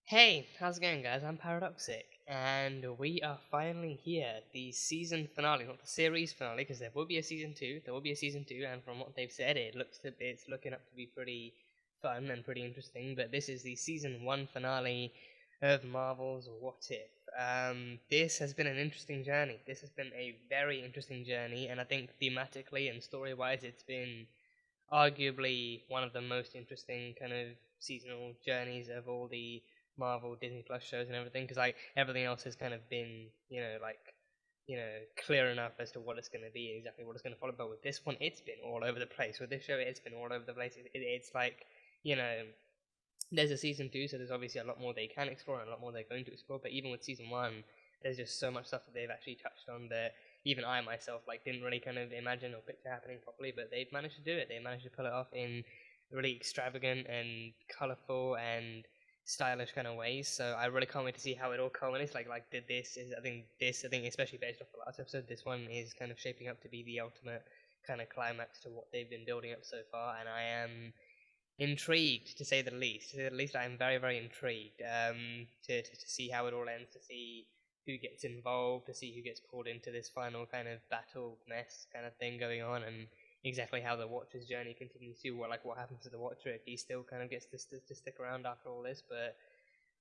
Hey, how's it going, guys? I'm Paradoxic, and we are finally here. The season finale, not the series finale, because there will be a season two. There will be a season two, and from what they've said, it's looking up to be pretty fun and pretty interesting. But this is the season one finale of Marvel's What If. This has been an interesting journey. This has been a very interesting journey, and I think thematically and story-wise, it's been arguably one of the most interesting kind of seasonal journeys of all the Marvel Disney Plus shows and everything, because like everything else has kind of been clear enough as to what it's going to be and exactly what it's going to follow. But with this one, it's been all over the place. With this show, it's been all over the place. It's like, you know, there's a season two, so there's obviously a lot more they can explore and a lot more they're going to explore. But even with season one, there's just so much stuff that they've actually touched on that even I myself didn't really kind of imagine or picture happening properly. But they've managed to do it. They managed to pull it off in really extravagant and colorful and stylish kind of ways. So I really can't wait to see how it all culminates. I think especially based off the last episode, this one is kind of shaping up to be the ultimate kind of climax to what they've been building up so far, and I am intrigued, to say the least. To say the least, I am very, very intrigued to see how it all ends, to see who gets involved, to see who gets pulled into this final kind of battle mess kind of thing going on, and exactly how the Watcher's journey continues to, what happens to the Watcher if he still kind of gets to stick around after all this. But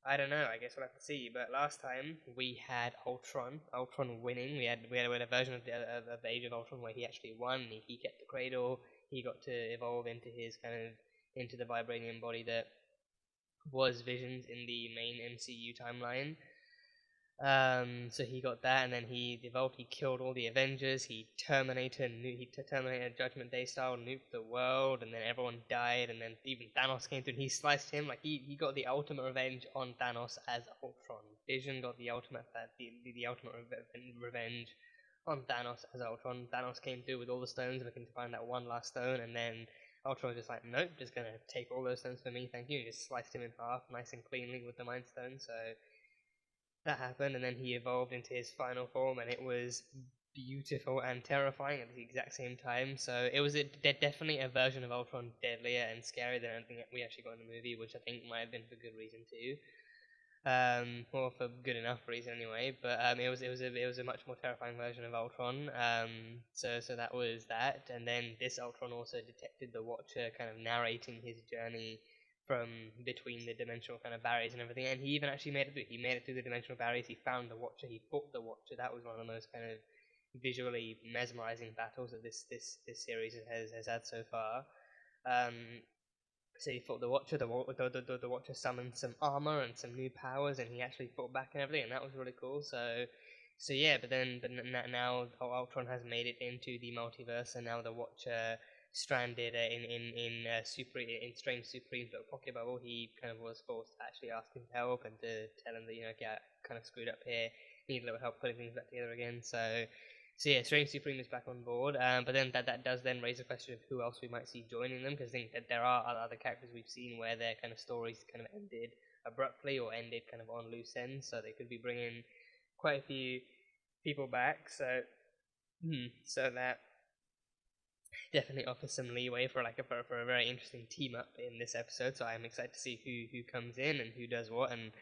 I don't know. I guess we'll have to see. But last time we had Ultron winning. We had a version of the Age of Ultron where he actually won. He kept the cradle. He got to evolve into his kind of into the vibranium body that was Vision's in the main MCU timeline. So he got that, and then he evolved. He killed all the Avengers. He terminated Judgment Day style, nuked the world, and then everyone died. And then even Thanos came through, and he sliced him. He got the ultimate revenge on Thanos as Ultron. Vision got the ultimate revenge on Thanos as Ultron. Thanos came through with all the stones, looking to find that one last stone, and then Ultron was just like, nope, just gonna take all those stones for me, thank you. And just sliced him in half, nice and cleanly with the Mind Stone. So that happened, and then he evolved into his final form, and it was beautiful and terrifying at the exact same time. So it was definitely a version of Ultron deadlier and scarier than anything that we actually got in the movie, which I think might have been for good reason too. Or for good enough reason anyway. But it was a much more terrifying version of Ultron. So that was that, and then this Ultron also detected the Watcher kind of narrating his journey from between the dimensional kind of barriers and everything, and he even actually made it through. He made it through the dimensional barriers. He found the Watcher. He fought the Watcher. That was one of the most kind of visually mesmerizing battles that this series has had so far. So he fought the Watcher. The Watcher summoned some armor and some new powers, and he actually fought back and everything, and that was really cool. So yeah. But now Ultron has made it into the multiverse, and now the Watcher stranded in Strange Supreme's little pocket bubble. He kind of was forced to actually ask him for help and to tell him that get kind of screwed up here, need a little help putting things back together again. So yeah, Strange Supreme is back on board, but then that does then raise a question of who else we might see joining them, because I think that there are other characters we've seen where their kind of stories kind of ended abruptly or ended kind of on loose ends, so they could be bringing quite a few people back. So that definitely offers some leeway for for a very interesting team up in this episode. So I'm excited to see who comes in and who does what and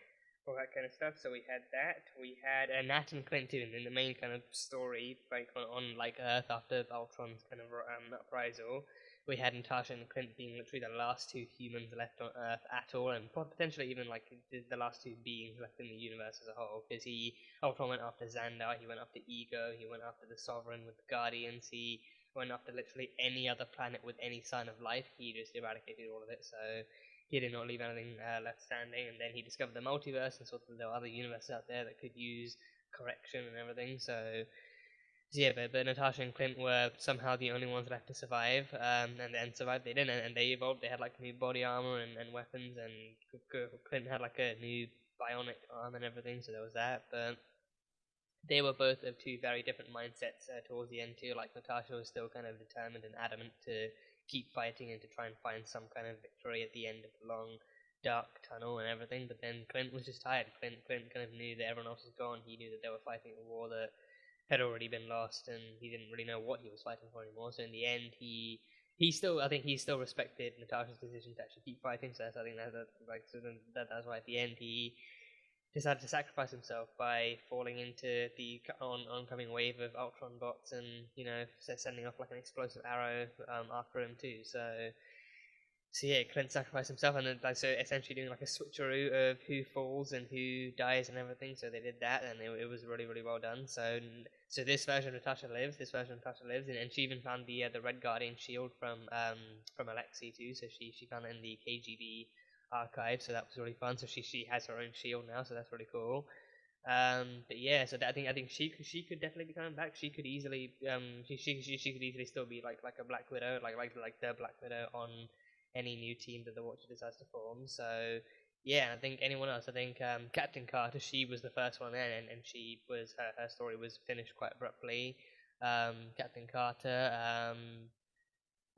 all that kind of stuff. So we had that. We had Nat and Clint too, in the main kind of story, on Earth after Ultron's kind of uprisal. We had Natasha and Clint being literally the last two humans left on Earth at all, and potentially even the last two beings left in the universe as a whole. Because Ultron went after Xandar, he went after Ego, he went after the Sovereign with the Guardians, he went after literally any other planet with any sign of life. He just eradicated all of it. So he did not leave anything left standing, and then he discovered the multiverse and saw that there were other universes out there that could use correction and everything. So yeah, but Natasha and Clint were somehow the only ones left to survive, and survived. They didn't, and they evolved. They had new body armor and weapons, and Clint had a new bionic arm and everything. So there was that, but they were both of two very different mindsets towards the end too. Natasha was still kind of determined and adamant to keep fighting and to try and find some kind of victory at the end of the long, dark tunnel and everything. But then Clint was just tired. Clint kind of knew that everyone else was gone. He knew that they were fighting a war that had already been lost, and he didn't really know what he was fighting for anymore. So in the end, he I think he still respected Natasha's decision to actually keep fighting. So I think that's why at the end he decided to sacrifice himself by falling into the oncoming wave of Ultron bots, and sending off like an explosive arrow after him too. So yeah, Clint sacrificed himself, and then so essentially doing like a switcheroo of who falls and who dies and everything. So they did that, and it was really, really well done. So this version of Natasha lives. This version of Natasha lives, and she even found the Red Guardian shield from Alexei too. So she found it in the KGB archive. So that was really fun. So she has her own shield now. So that's really cool. But yeah, so I think she could definitely be coming back. She could easily she could easily still be like a Black Widow, like the Black Widow on any new team that the Watcher decides to form. So yeah, I think anyone else. I think Captain Carter. She was the first one in, and she was her story was finished quite abruptly. Captain Carter.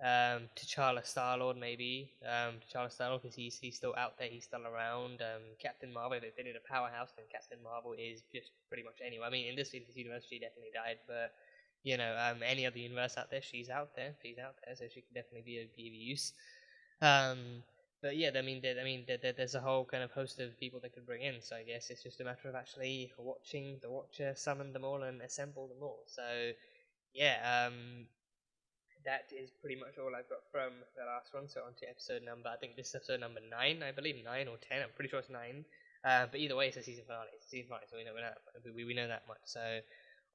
T'Challa Star-Lord maybe. T'Challa Star-Lord because he's still out there. He's still around. Captain Marvel. If they did a powerhouse, then Captain Marvel is just pretty much anyone. I mean, in this universe, she definitely died, but any other universe out there, she's out there. So she could definitely be of use. But yeah, there's a whole kind of host of people they could bring in. So I guess it's just a matter of actually watching the Watcher summon them all and assemble them all. So yeah, that is pretty much all I've got from the last one. So on to episode number, I think this is episode number 9, I believe 9 or 10. I'm pretty sure it's 9. But either way, it's a season finale. So we know that much. So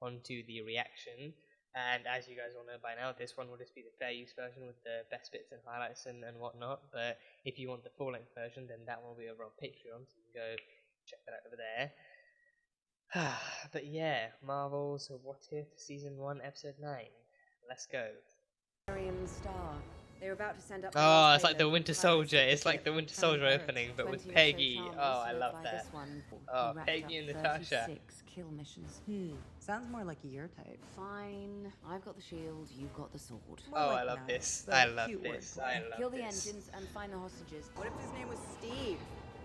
on to the reaction. And as you guys all know by now, this one will just be the fair use version with the best bits and highlights and whatnot. But if you want the full length version, then that one will be over on Patreon, so you can go check that out over there. But yeah, Marvel's What If Season 1, Episode 9. Let's go. Star. They're about to send up oh, it's like the Winter Soldier. It's like the Winter Soldier opening, but with Peggy. Oh, I love that. Oh, Peggy and Natasha. Kill missions. Sounds more like your type. Fine. I've got the shield, you've got the sword. Oh, I love this. I love this. Kill the engines and find the hostages. What if his name was Steve?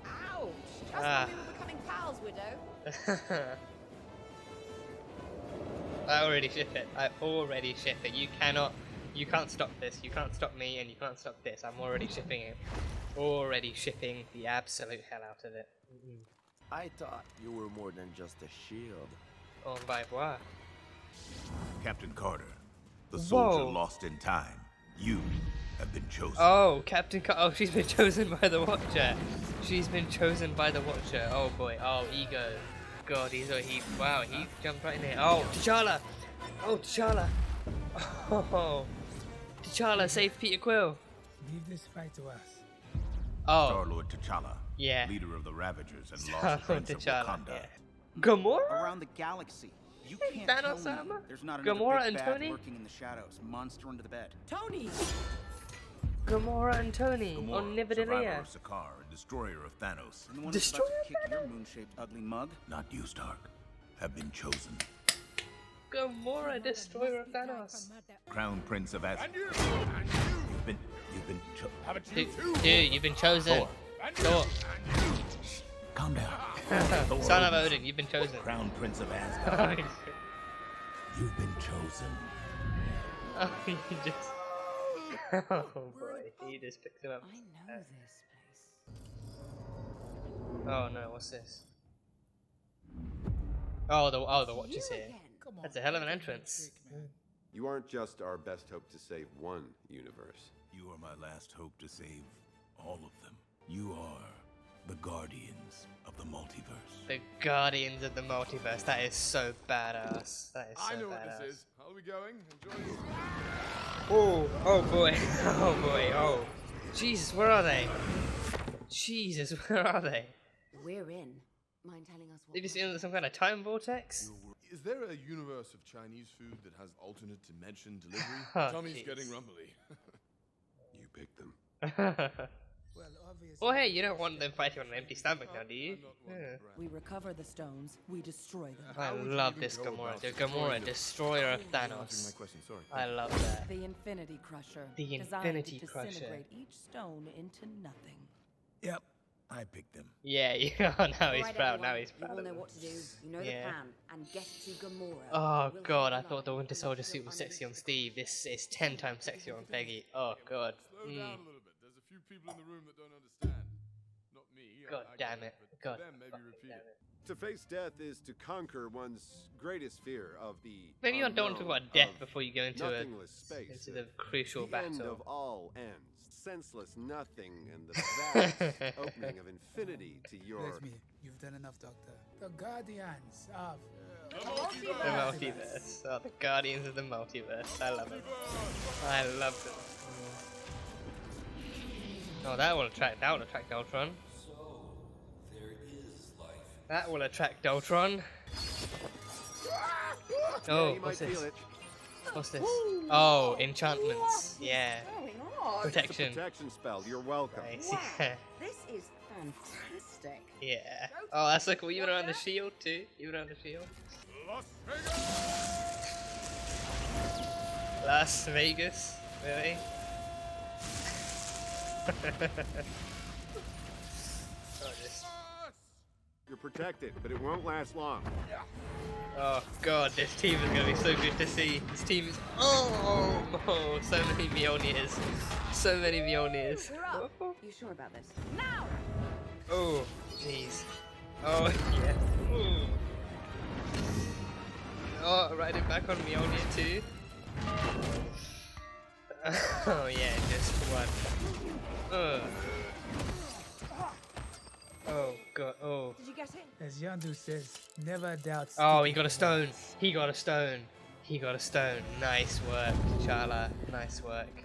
Ouch! Just when we were becoming pals, Widow. I already ship it. You can't stop this. You can't stop me, and you can't stop this. I'm already shipping it. Already shipping the absolute hell out of it. I thought you were more than just a shield. Au revoir. Captain Carter, the soldier lost in time. You have been chosen. Oh, Captain Carter. Oh, she's been chosen by the Watcher. She's been chosen by the Watcher. Oh boy. Oh, ego. God, he jumped right in there. Oh, T'Challa. Oh, T'Challa. Oh, T'Challa saved Peter Quill. Leave this fight to us. Oh. Star-Lord T'Challa. Yeah. Leader of the Ravagers and lost prince of Wakanda. Yeah. Gamora? Around the galaxy. You can't Thanos tell me armor? there's not another Gamora big and bad Tony? lurking in the shadows. Monster under the bed. Tony! Gamora and Tony Gamora, on survivor Nibidalia. of Sakaar and destroyer of Thanos. And the one Destroyer who's about to kick your moon-shaped ugly mug. Not you, Stark. Have been chosen. Gamora, destroyer of Thanos. Crown Prince of Asgard. You've been chosen. Dude, you've been chosen. Thor. Calm down. Son of Odin, you've been chosen. Crown Prince of Asgard. You've been chosen. Oh, he just... Oh boy, he just picks him up. I know this place. Oh no, what's this? Oh, the Watcher's here. That's a hell of an entrance. You aren't just our best hope to save one universe. You are my last hope to save all of them. You are the guardians of the multiverse. The Guardians of the Multiverse. That is so badass. That is so I know badass. what this is. Are we going? Enjoy this. Oh boy. Oh boy. Oh. Jesus, where are they? Jesus, where are they? We're in. Mind telling us what? Did you see some kind of time vortex? Is there a universe of Chinese food that has alternate dimension delivery? Oh, Tommy's jeez. getting rumbly. You picked them. Well, obviously. Well, hey, you don't want them fighting on an empty stomach now, do you? I'm not one Yeah. to brag. We recover the stones, we destroy them. I How would you love even this go Gamora. about The destroying Gamora, them? destroyer of You're not answering Thanos. my question, sorry. I love that. The Infinity Crusher. The designed Infinity to Crusher. disintegrate each stone into nothing. Yep. I picked them. Yeah, yeah. Now he's Alright, proud. Now everyone, he's proud. You all of know him. what to do. You know Yeah. the plan. And get to Gamora. Oh We'll god, I hold the thought the line Winter and Soldier let suit you was unleash sexy on the Steve. This is 10 times sexier on Peggy. Oh god. Slow down a little bit. There's a few people in the room that don't understand. Not me. God I damn get it. But God. for them, maybe repeat Damn it. it. To face death is to conquer one's greatest fear of the Maybe you don't talk unknown, about death of before you go into nothingless space, into the crucial the end battle. of all ends, senseless nothing, and the vast opening of infinity to your... Let me. You've done enough, Doctor. The Guardians of... The multiverse. Oh, the Guardians of the Multiverse. I love it. I love it. Oh, that will attract Ultron. That will attract Ultron. Oh, you what's might feel this? it. What's this? Oh, enchantments. Yeah. Going on? Protection. Protection spell, you're welcome. Nice. Wow, Yeah. this is fantastic. Yeah. Oh, that's so cool. Even around the shield too. Even around the shield. Las Vegas. Really? Oh, this. You're protected, but it won't last long. Oh god, this team is gonna be so good to see. This team is oh, so many Mjolnirs. So many Mjolnirs. We're up. You sure about this? Now! Oh, jeez. Oh yeah. Ooh. Oh, riding back on Mjolnir too. Oh yeah, just one. Oh god, oh. Did you get it? As Yondu says, never doubt... Oh, he Steve. got a stone. He got a stone. He got a stone. Nice work, T'Challa. Nice work.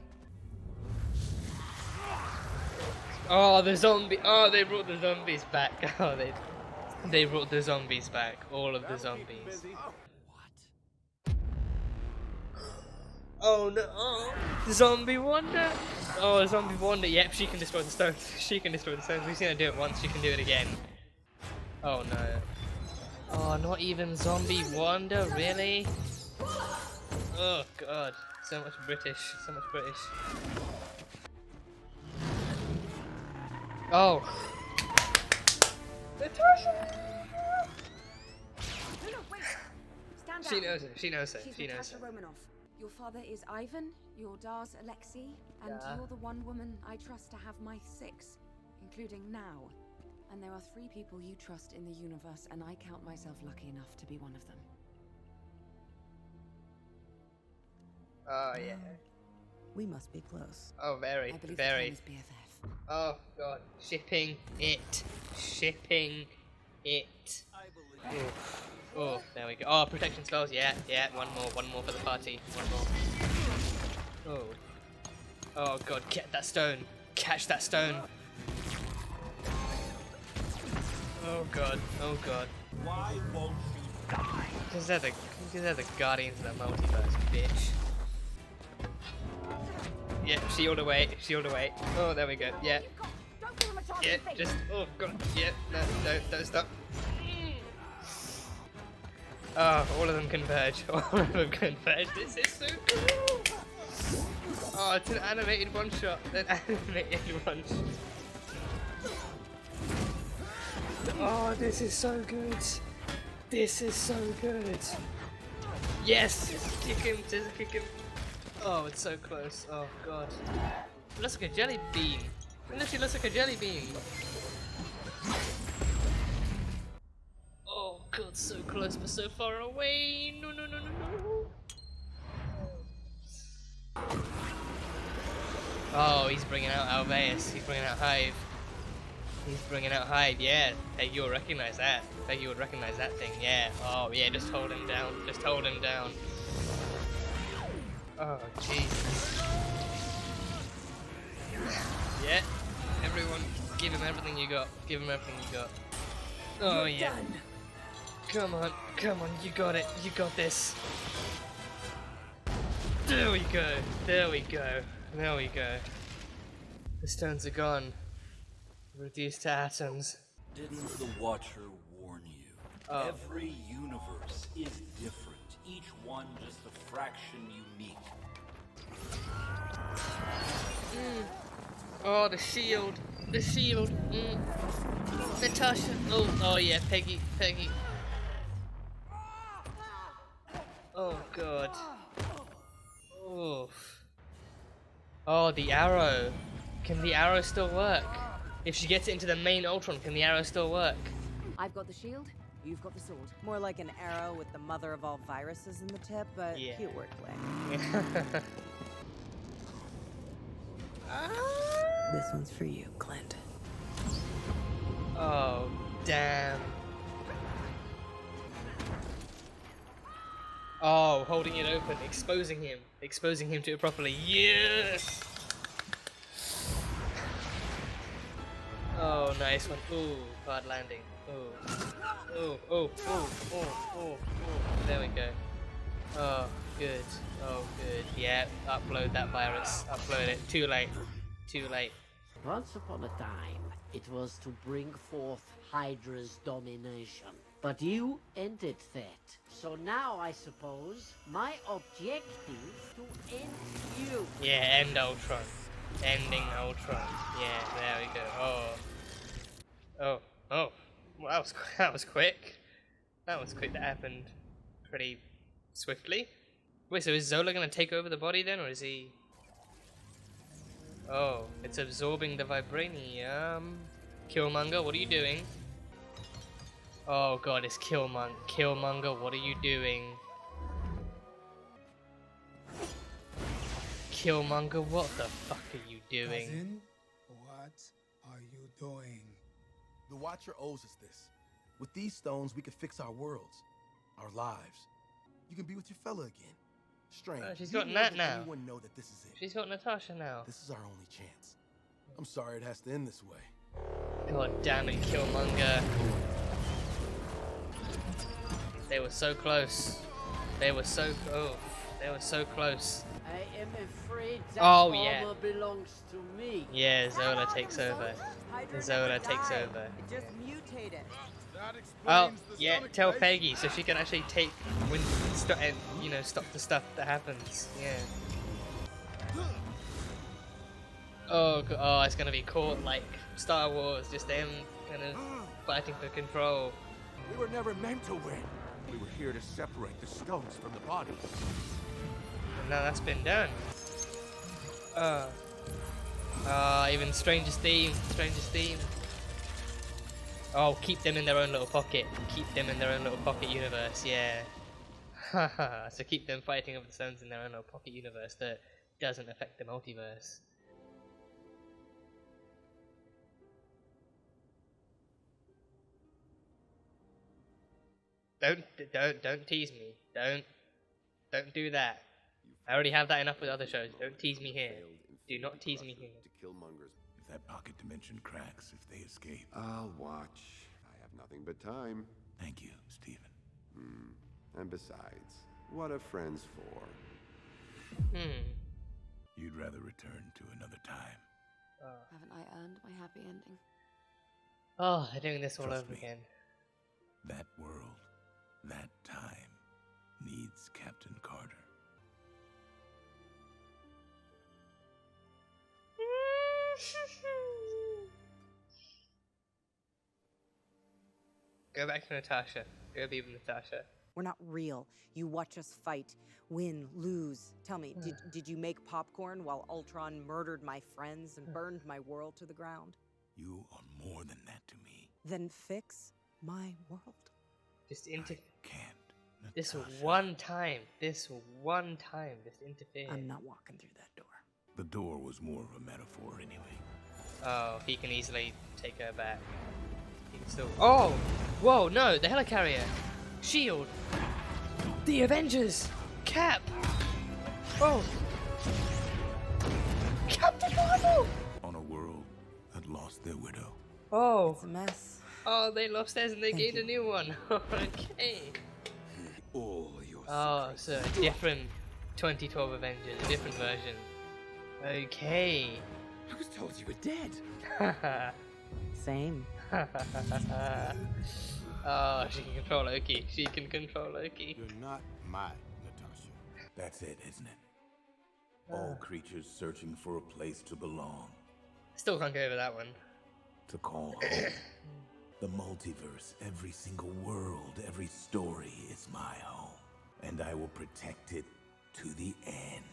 Oh, the zombie. Oh, they brought the zombies back. Oh, they brought the zombies back. All of the zombies. Oh no! Oh, Zombie Wonder! Oh, Zombie Wonder. Yep, she can destroy the stones. She can destroy the stones. We've seen her do it once. She can do it again. Oh no! Oh, not even Zombie Wonder, really? Oh god! So much British. So much British. Oh! Natasha! No, wait. Stand She down. knows it. She knows it. She's She knows Natasha it. Romanoff. Your father is Ivan, your Dar's Alexei, and Yeah. you're the one woman I trust to have my 6, including now. And there are 3 people you trust in the universe, and I count myself lucky enough to be one of them. Oh yeah. We must be close. Oh, very, I believe very. the plan is BFF. Oh god, shipping it, shipping it. Oof. Oh, there we go. Oh, protection spells. Yeah, yeah. One more for the party. One more. Oh, oh god, get that stone. Catch that stone. Oh god, oh god. Why won't you die? Because they're the Guardians of the Multiverse, bitch. Yeah, shield away, shield away. Oh, there we go. Yeah. Don't give him a chance Yeah, to think. just, oh god, yeah, no, don't stop. Oh, all of them converge, all of them converge, this is so cool! Oh, it's an animated one shot, an animated one shot. Oh, this is so good. This is so good. Yes, kick him, just kick him. Oh, it's so close, oh god. It looks like a jelly bean. It literally looks like a jelly bean. Oh god, so close but so far away. No, no, no, no, no. Oh, he's bringing out Alveus. He's bringing out Hive. He's bringing out Hive, yeah. Hey, you'll recognize that. Hey, you would recognize that thing, yeah. Oh, yeah, just hold him down. Just hold him down. Oh, Jesus. Yeah. Everyone, give him everything you got. Give him everything you got. Oh, yeah. Come on, you got it. You got this. There we go. There we go. There we go. The stones are gone. Reduced to atoms. Didn't the Watcher warn you? Oh. Every universe is different, each one just a fraction unique. Oh, the shield. The shield. Natasha. Oh yeah, Peggy. Oh god. Oof. Oh, the arrow. Can the arrow still work? If she gets it into the main Ultron, can the arrow still work? I've got the shield, you've got the sword. More like an arrow with the mother of all viruses in the tip, but Yeah. cute wordplay. This one's for you, Clint. Oh, damn. Oh, holding it open, exposing him to it properly. Yes! Oh, nice one. Ooh, hard landing. Ooh. There we go. Oh, good. Oh, good. Yeah, upload that virus. Upload it. Too late. Once upon a time, it was to bring forth Hydra's domination. But you ended that. So now, I suppose, my objective to end you. Yeah, end Ultron. Ending Ultron. Yeah, there we go. Oh. Well, that was quick. That was quick. That happened pretty swiftly. Wait, so is Zola gonna take over the body then, or is he... Oh, it's absorbing the vibranium. Killmonger, what are you doing? Oh god, it's Killmonger. Killmonger, what are you doing? Killmonger, what the fuck are you doing? Cousin, what are you doing? The Watcher owes us this. With these stones, we could fix our worlds, our lives. You can be with your fella again. Strange. Oh, she's you got won't Nat let now. anyone know that this is it. She's got Natasha now. This is our only chance. I'm sorry it has to end this way. God damn it, Killmonger. They were so close. They were so close. I am afraid that Oh, yeah. armor belongs to me. Yeah, Zola takes over. Zola takes over. It just mutated. Oh, yeah, tell Peggy so she can actually take stop the stuff that happens. Yeah. Oh, it's gonna be caught like Star Wars, just them kind of fighting for control. We were never meant to win. We were here to separate the stones from the body. And now that's been done. Even Stranger's theme. Oh, keep them in their own little pocket. Keep them in their own little pocket universe, yeah. Haha, so keep them fighting over the stones in their own little pocket universe that doesn't affect the multiverse. Don't tease me. Don't do that. I already have that enough with other shows. Don't tease me here. Do not tease me here. If that pocket dimension cracks, if they escape. I'll watch. I have nothing but time. Thank you, Stephen. And besides, what are friends for? You'd rather return to another time. Haven't I earned my happy ending? Oh, they're doing this all Trust over me. again. That world, that time, needs Captain Carter. Go back to Natasha. Go be with Natasha. We're not real. You watch us fight, win, lose. Tell me, did you make popcorn while Ultron murdered my friends and burned my world to the ground? You are more than that to me. Then fix my world. Just I can't, This Natasha. one time, just interfere. I'm not walking through that door. The door was more of a metaphor anyway. Oh, he can easily take her back. He can still. Oh! Whoa, no, the helicarrier! Shield! The Avengers! Cap! Oh! Captain Marvel! On a world that lost their widow. Oh! It's a mess. Oh, they lost theirs and they Thank gained you. a new one. Okay. All your Oh, so a different 2012 Avengers, a different version. Okay. I was told you were dead. Same. Oh, she can control Loki. She can control Loki. You're not my Natasha. That's it, isn't it? All creatures searching for a place to belong. Still can't get over that one. To call home. The multiverse, every single world, every story is my home. And I will protect it to the end.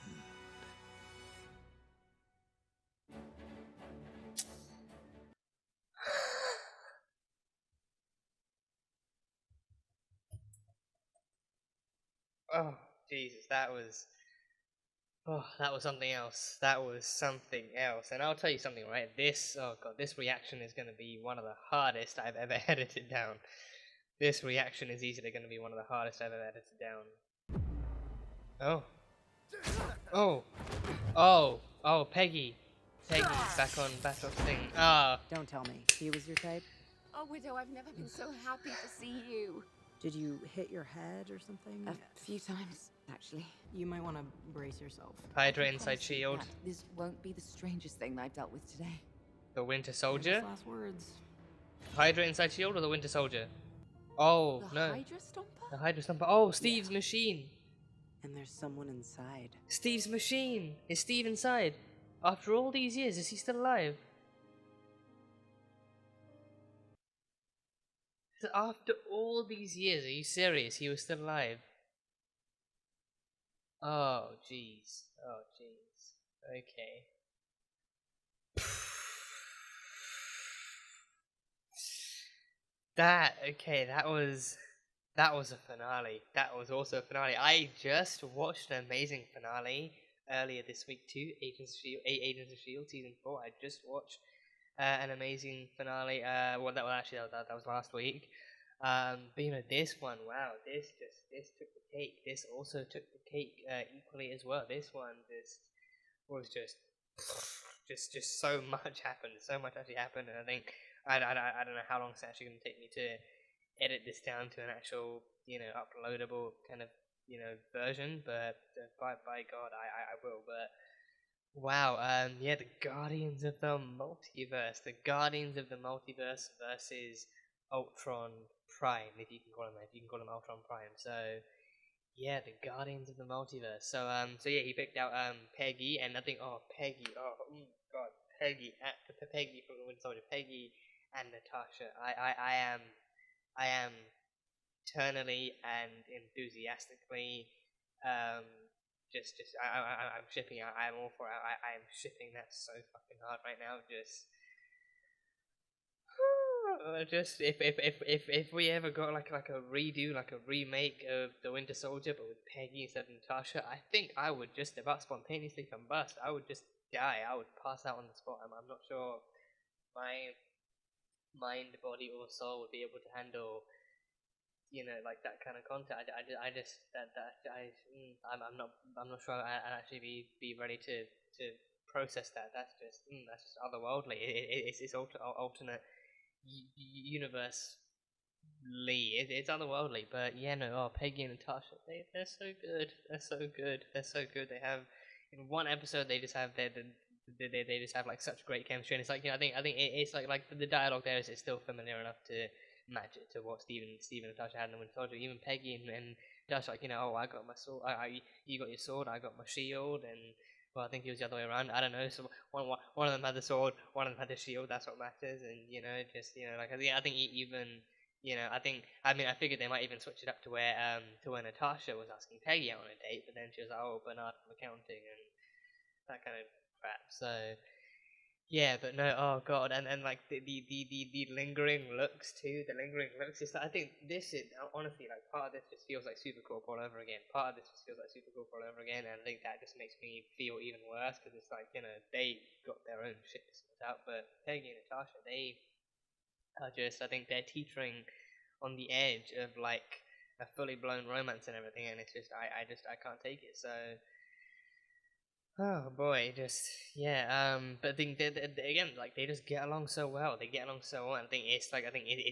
Oh, Jesus, that was... Oh, that was something else. That was something else. And I'll tell you something, right? This, oh god, this reaction is going to be one of the hardest I've ever edited down. This reaction is easily going to be one of the hardest I've ever edited down. Oh. Oh. Oh. Oh, Peggy. Peggy's back on thing. Ah. Don't tell me. He was your type? Oh, Widow, I've never been so happy to see you. Did you hit your head or something? A few times, actually. You might want to brace yourself. Hydra inside shield. This won't be the strangest thing I've dealt with today. The Winter Soldier? Last words. Hydra inside shield or the Winter Soldier? Oh, the no. Hydra Stomper? The Hydra Stomper. Oh, Steve's machine. And there's someone inside. Steve's machine. Is Steve inside? After all these years, is he still alive? After all these years, are you serious? He was still alive. Oh, jeez. Oh, jeez. Okay. That was a finale. That was also a finale. I just watched an amazing finale earlier this week too. Agents of Shield season 4. I just watched an amazing finale. That was last week. But you know, this one, wow, this took the cake. This also took the cake equally as well. This one was just so much happened. So much actually happened, and I think I don't know how long it's actually going to take me to edit this down to an actual, you know, uploadable kind of, you know, version. But by God, I will. But wow, yeah, the Guardians of the Multiverse. The Guardians of the Multiverse versus Ultron Prime, if you can call him that. If you can call him Ultron Prime. So yeah, the Guardians of the Multiverse. So yeah, he picked out Peggy, and I think Peggy, God, Peggy from the Winter Soldier, Peggy and Natasha. I am eternally and enthusiastically I'm shipping. I'm all for it. I am shipping that so fucking hard right now. Just if we ever got like a redo, like a remake of the Winter Soldier, but with Peggy instead of Natasha, I think I would just about spontaneously combust. I would just die. I would pass out on the spot. I'm not sure my mind, body, or soul would be able to handle, you know, like that kind of content. I'm not sure I'd actually be ready to process that. That's just otherworldly. It's alternate universe. It's otherworldly, but yeah, no. Peggy and Natasha, they're so good. They're so good. They're so good. They have, in one episode they just have they just have like such great chemistry, and it's like, you know, I think it's like the dialogue there is still familiar enough to match it to what Steve and Natasha had in the Winter Soldier. Even Peggy and Natasha, like, you know, I got my sword, you got your sword, I got my shield, and well, I think it was the other way around. I don't know. So one of them had the sword, one of them had the shield. That's what matters. And you know, just, you know, like I think even, you know, I figured they might even switch it up to where Natasha was asking Peggy out on a date, but then she was like, oh, Bernard from accounting and that kind of crap. So yeah, but no, oh god, and like the lingering looks too. The lingering looks. Just, I think this is honestly, like, part of this just feels like Supercorp all over again. Part of this just feels like Supercorp all over again, and I think that just makes me feel even worse because it's like, you know, they got their own shit to sort out, but Peggy and Natasha, they are just, I think they're teetering on the edge of like a fully blown romance and everything, and it's just I can't take it. So. Oh boy, just yeah. But I think they again, like, they just get along so well. They get along so well. I think it's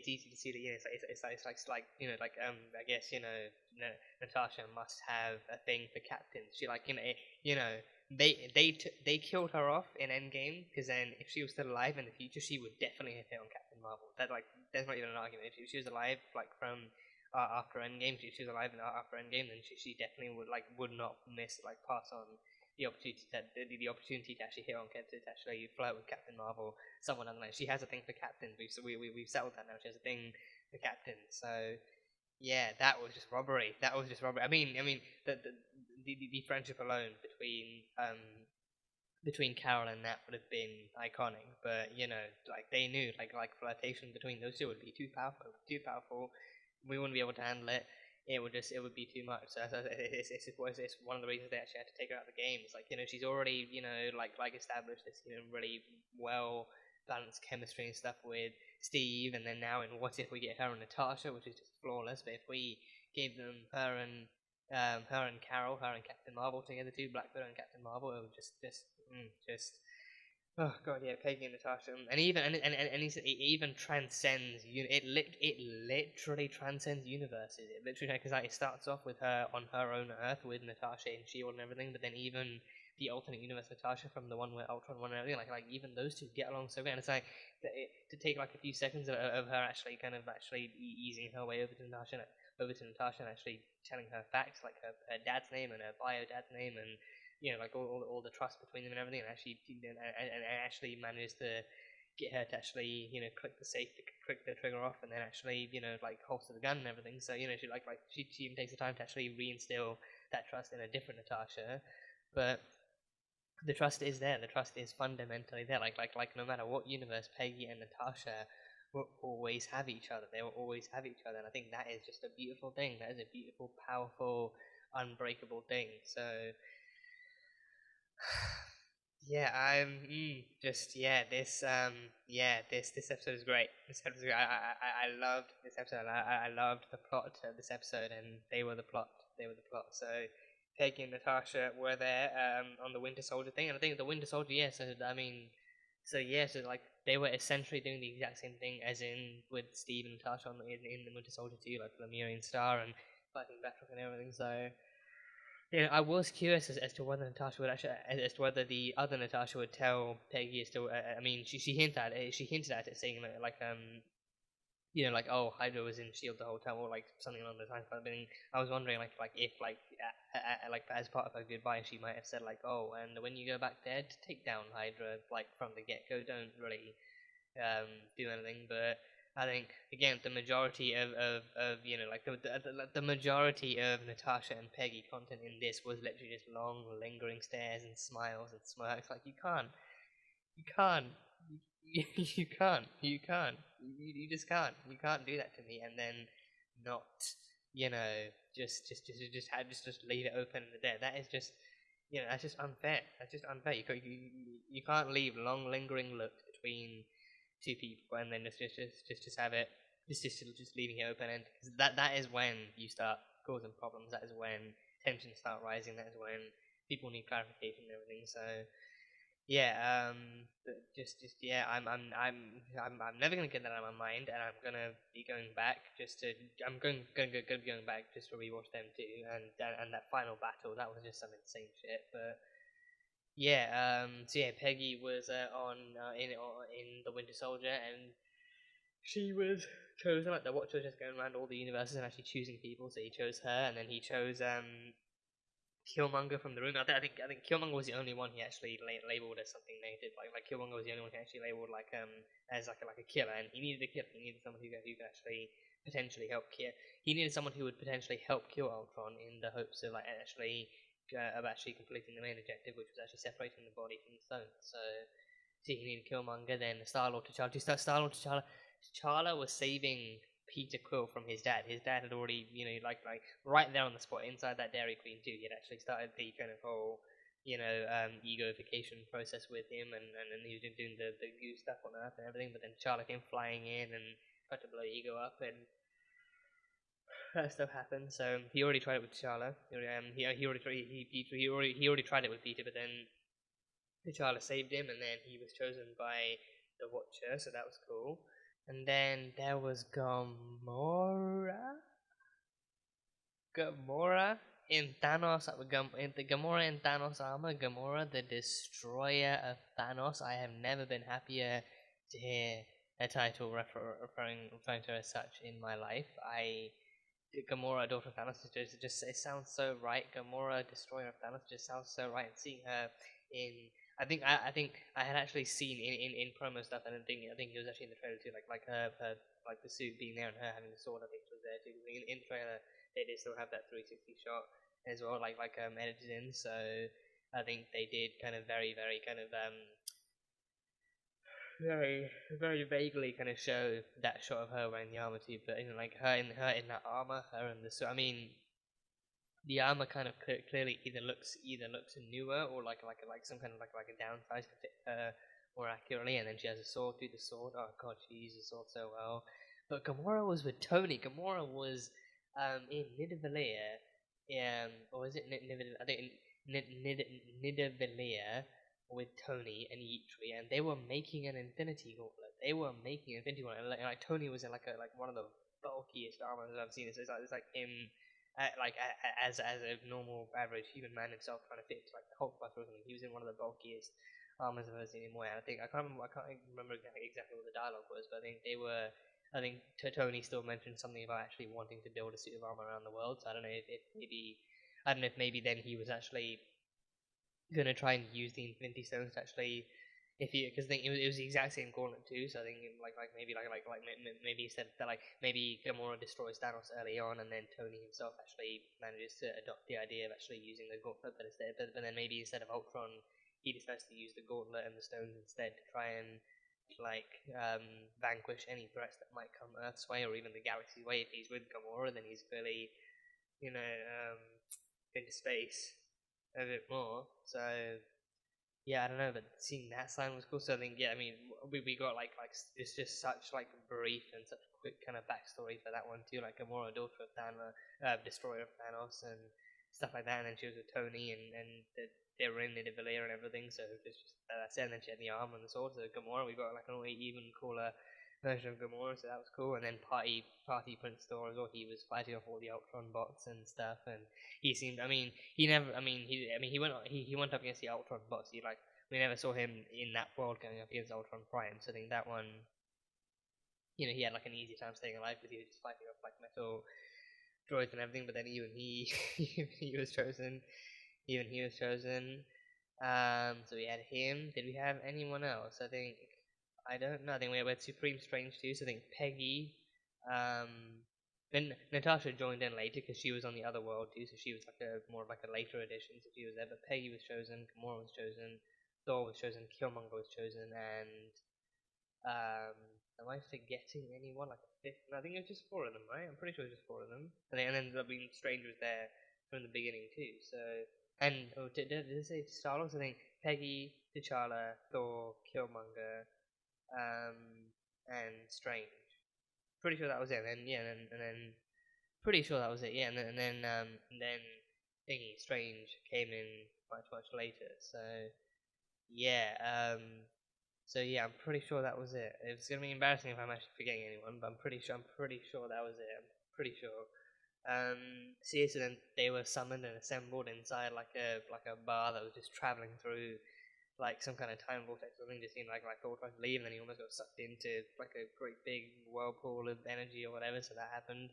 easy to see that, you know, it's like you know, like I guess, you know, Natasha must have a thing for captains. She, like, you know they killed her off in Endgame, because then if she was still alive in the future, she would definitely have hit on Captain Marvel. That, like, there's not even an argument. If she was alive, like, from after Endgame, if she was alive after Endgame, then she definitely would not miss, like, pass on the opportunity to actually hit on Captain, to actually flirt with Captain Marvel. Someone, I don't know, she has a thing for Captain. We've settled that now. She has a thing for Captain. So yeah, that was just robbery. That was just robbery. I mean, the friendship alone between Carol and Nat would have been iconic, but like they knew, like flirtation between those two would be too powerful, We wouldn't be able to handle it. It would be too much. So it's one of the reasons they actually had to take her out of the game. It's like she's already like established this really well balanced chemistry and stuff with Steve, and then now in What If we get her and Natasha, which is just flawless. But if we gave them her and Carol, her and Captain Marvel together too, Black Widow and Captain Marvel, it would just oh god, yeah, Peggy and Natasha, and it even transcends. It literally transcends universes. It literally, because it starts off with her on her own Earth with Natasha and Shield and everything, but then even the alternate universe Natasha from the one where Ultron won and everything, like even those two get along so good. And it's like to take like a few seconds of her actually easing her way over to Natasha and actually telling her facts, like her dad's name and her bio dad's name, and like all the trust between them and everything, and actually managed to get her to actually click the trigger off, and then actually like holster the gun and everything. So she even takes the time to actually reinstill that trust in a different Natasha, but the trust is there. The trust is fundamentally there. Like no matter what universe, Peggy and Natasha will always have each other. They will always have each other, and I think that is just a beautiful thing. That is a beautiful, powerful, unbreakable thing. So yeah, this episode is great. This episode is great. I loved this episode. I loved the plot of this episode, and they were the plot. So Peggy and Natasha were there on the Winter Soldier thing, and I think the Winter Soldier, so like they were essentially doing the exact same thing as in with Steve and Natasha in the Winter Soldier 2, like Lemurian Star and fighting Batroc and everything. So I was curious as to whether Natasha would actually, as to whether the other Natasha would tell Peggy as to. I mean, she hinted at it. She hinted at it, saying like oh, Hydra was in Shield the whole time, or like something along those lines. But I mean, I was wondering if as part of her goodbye, she might have said like, oh, and when you go back there to take down Hydra, like from the get go, don't really do anything. But I think again the majority of the majority of Natasha and Peggy content in this was literally just long lingering stares and smiles and smirks. Like you just can't do that to me and then not just leave it open in the dead. That is just that's just unfair. You can't leave long lingering looks between two people and then just have it just leaving it open, and that is when you start causing problems. That is when tensions start rising. That is when people need clarification and everything. So yeah, I'm never gonna get that out of my mind, and I'm gonna be going back I'm going to be going back just to rewatch them too, and that final battle, that was just some insane shit. But yeah, Peggy was in the Winter Soldier, and she was chosen. Like the Watcher was just going around all the universes and actually choosing people. So he chose her, and then he chose Killmonger from the room. I think Killmonger was the only one he actually labeled as something negative. Like Killmonger was the only one he actually labeled as like a killer, and he needed a killer. He needed someone who could actually potentially help kill. He needed someone who would potentially help kill Ultron in the hopes of actually completing the main objective, which was actually separating the body from the stone. So he needed Killmonger, then Star-Lord T'Challa. T'Challa was saving Peter Quill from his dad. His dad had already, like right there on the spot inside that Dairy Queen too. He had actually started the kind of whole, egoification process with him, and he was doing the goo stuff on Earth and everything. But then T'Challa came flying in and tried to blow Ego up, and that stuff happened. So he already tried it with T'Challa. He already tried it with Peter, but then T'Challa saved him, and then he was chosen by the Watcher. So that was cool. And then there was Gamora in Thanos. Gamora in Thanos armor. Gamora, the destroyer of Thanos. I have never been happier to hear a title referring to her as such in my life. Gamora, daughter of Thanos, just it sounds so right. Gamora, destroyer of Thanos, just sounds so right. And seeing her in, I think I had actually seen in promo stuff, and I think it was actually in the trailer too, like her like the suit being there and her having the sword. I think was there too. In the trailer, they did still have that 360 shot as well, like edited in. So I think they did kind of very kind of very vaguely kind of show that shot of her wearing the armor too, but like her in that armor, her in the suit. I mean, the armor kind of clearly either looks newer or like some kind of like a downsized to fit her more accurately, and then she has a sword through the sword. Oh god, she uses the sword so well. But Gamora was with Tony. Gamora was in Nidavellir, or is it I think Nidavellir with Tony and Yitri, and they were making an Infinity Gauntlet. They were making an Infinity Gauntlet, and like Tony was in like one of the bulkiest armors I've seen. It's like him, as a normal average human man himself trying to fit into like the Hulkbuster or something. He was in one of the bulkiest armors I've ever seen him wear. And I can't remember exactly what the dialogue was, but I think Tony still mentioned something about actually wanting to build a suit of armor around the world. So I don't know if maybe then he was actually gonna try and use the Infinity Stones to actually, because it was the exact same gauntlet too. So I think maybe instead that maybe Gamora destroys Thanos early on, and then Tony himself actually manages to adopt the idea of actually using the gauntlet, but then maybe instead of Ultron, he decides to use the gauntlet and the stones instead to try and vanquish any threats that might come Earth's way or even the galaxy's way. If he's with Gamora, then he's clearly into space a bit more. So yeah, I don't know, but seeing that sign was cool. So I think I mean we got it's just such brief and such quick kind of backstory for that one too. Like Gamora, daughter of Thanos, destroyer of Thanos, and stuff like that. And then she was with Tony, and they were in Nidavellir and everything. So just that's it. And then she had the arm and the sword. So Gamora, we got an even cooler version of Gamora, so that was cool. And then Party Prince Thor as well. He was fighting off all the Ultron bots and stuff, and he seemed. He went up against the Ultron bots. We never saw him in that world going up against Ultron Prime. So I think that one, he had an easy time staying alive because he was just fighting off metal droids and everything. But then even he he was chosen. Even he was chosen. So we had him. Did we have anyone else? I don't know. I think we had Supreme Strange too. So I think Peggy. Then Natasha joined in later because she was on the other world too. So she was more of a later addition. So she was there. But Peggy was chosen. Gamora was chosen. Thor was chosen. Killmonger was chosen. And am I forgetting anyone? A fifth? No, I think it was just 4 of them, right? I'm pretty sure it was just 4 of them. And then ended up being Strange was there from the beginning too. So did it say Star-Lord? I think Peggy, T'Challa, Thor, Killmonger, and Strange. Pretty sure that was it. And then pretty sure that was it. Yeah, and then thingy Strange came in much later. So yeah, I'm pretty sure that was it. It's gonna be embarrassing if I'm actually forgetting anyone, but I'm pretty sure that was it. I'm pretty sure. So then they were summoned and assembled inside a bar that was just traveling through some kind of time vortex or something. Just seemed like Thor tried to leave, and then he almost got sucked into a great big whirlpool of energy or whatever. So that happened.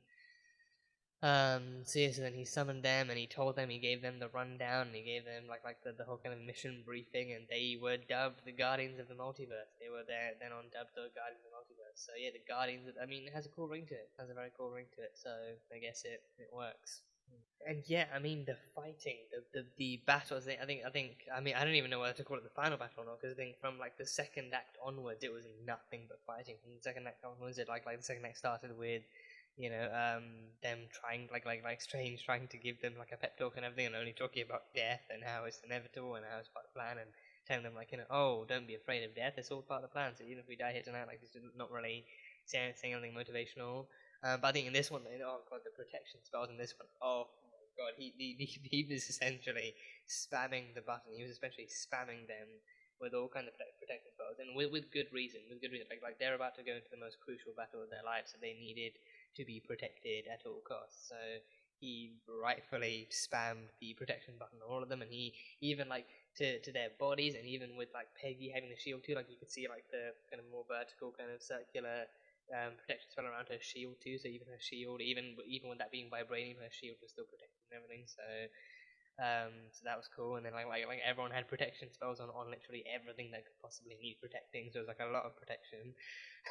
So then he summoned them, and he told them, he gave them the rundown, and he gave them the whole kind of mission briefing, and they were dubbed the Guardians of the Multiverse. They were then on dubbed the Guardians of the Multiverse. So yeah, the Guardians. It has a cool ring to it. It has a very cool ring to it. So I guess it works. And yeah, the fighting, the battles. I don't even know whether to call it the final battle or not, because I think from the second act onwards, it was nothing but fighting. From the second act onwards, the second act started with them trying Strange trying to give them a pep talk and everything, and only talking about death and how it's inevitable and how it's part of the plan, and telling them oh, don't be afraid of death, it's all part of the plan. So even if we die here tonight, this is not really saying anything motivational. But I think in this one, oh god, the protection spells in this one, oh my god, he was essentially spamming the button. He was especially spamming them with all kinds of protection spells, and with good reason. They're about to go into the most crucial battle of their lives, so they needed to be protected at all costs. So he rightfully spammed the protection button on all of them, and he even to their bodies, and even with Peggy having the shield too, you could see the kind of more vertical kind of circular protection spell around her shield too. So even her shield, even with that being vibranium, her shield was still protected and everything. So that was cool. And then like everyone had protection spells on literally everything that could possibly need protecting. So it was like a lot of protection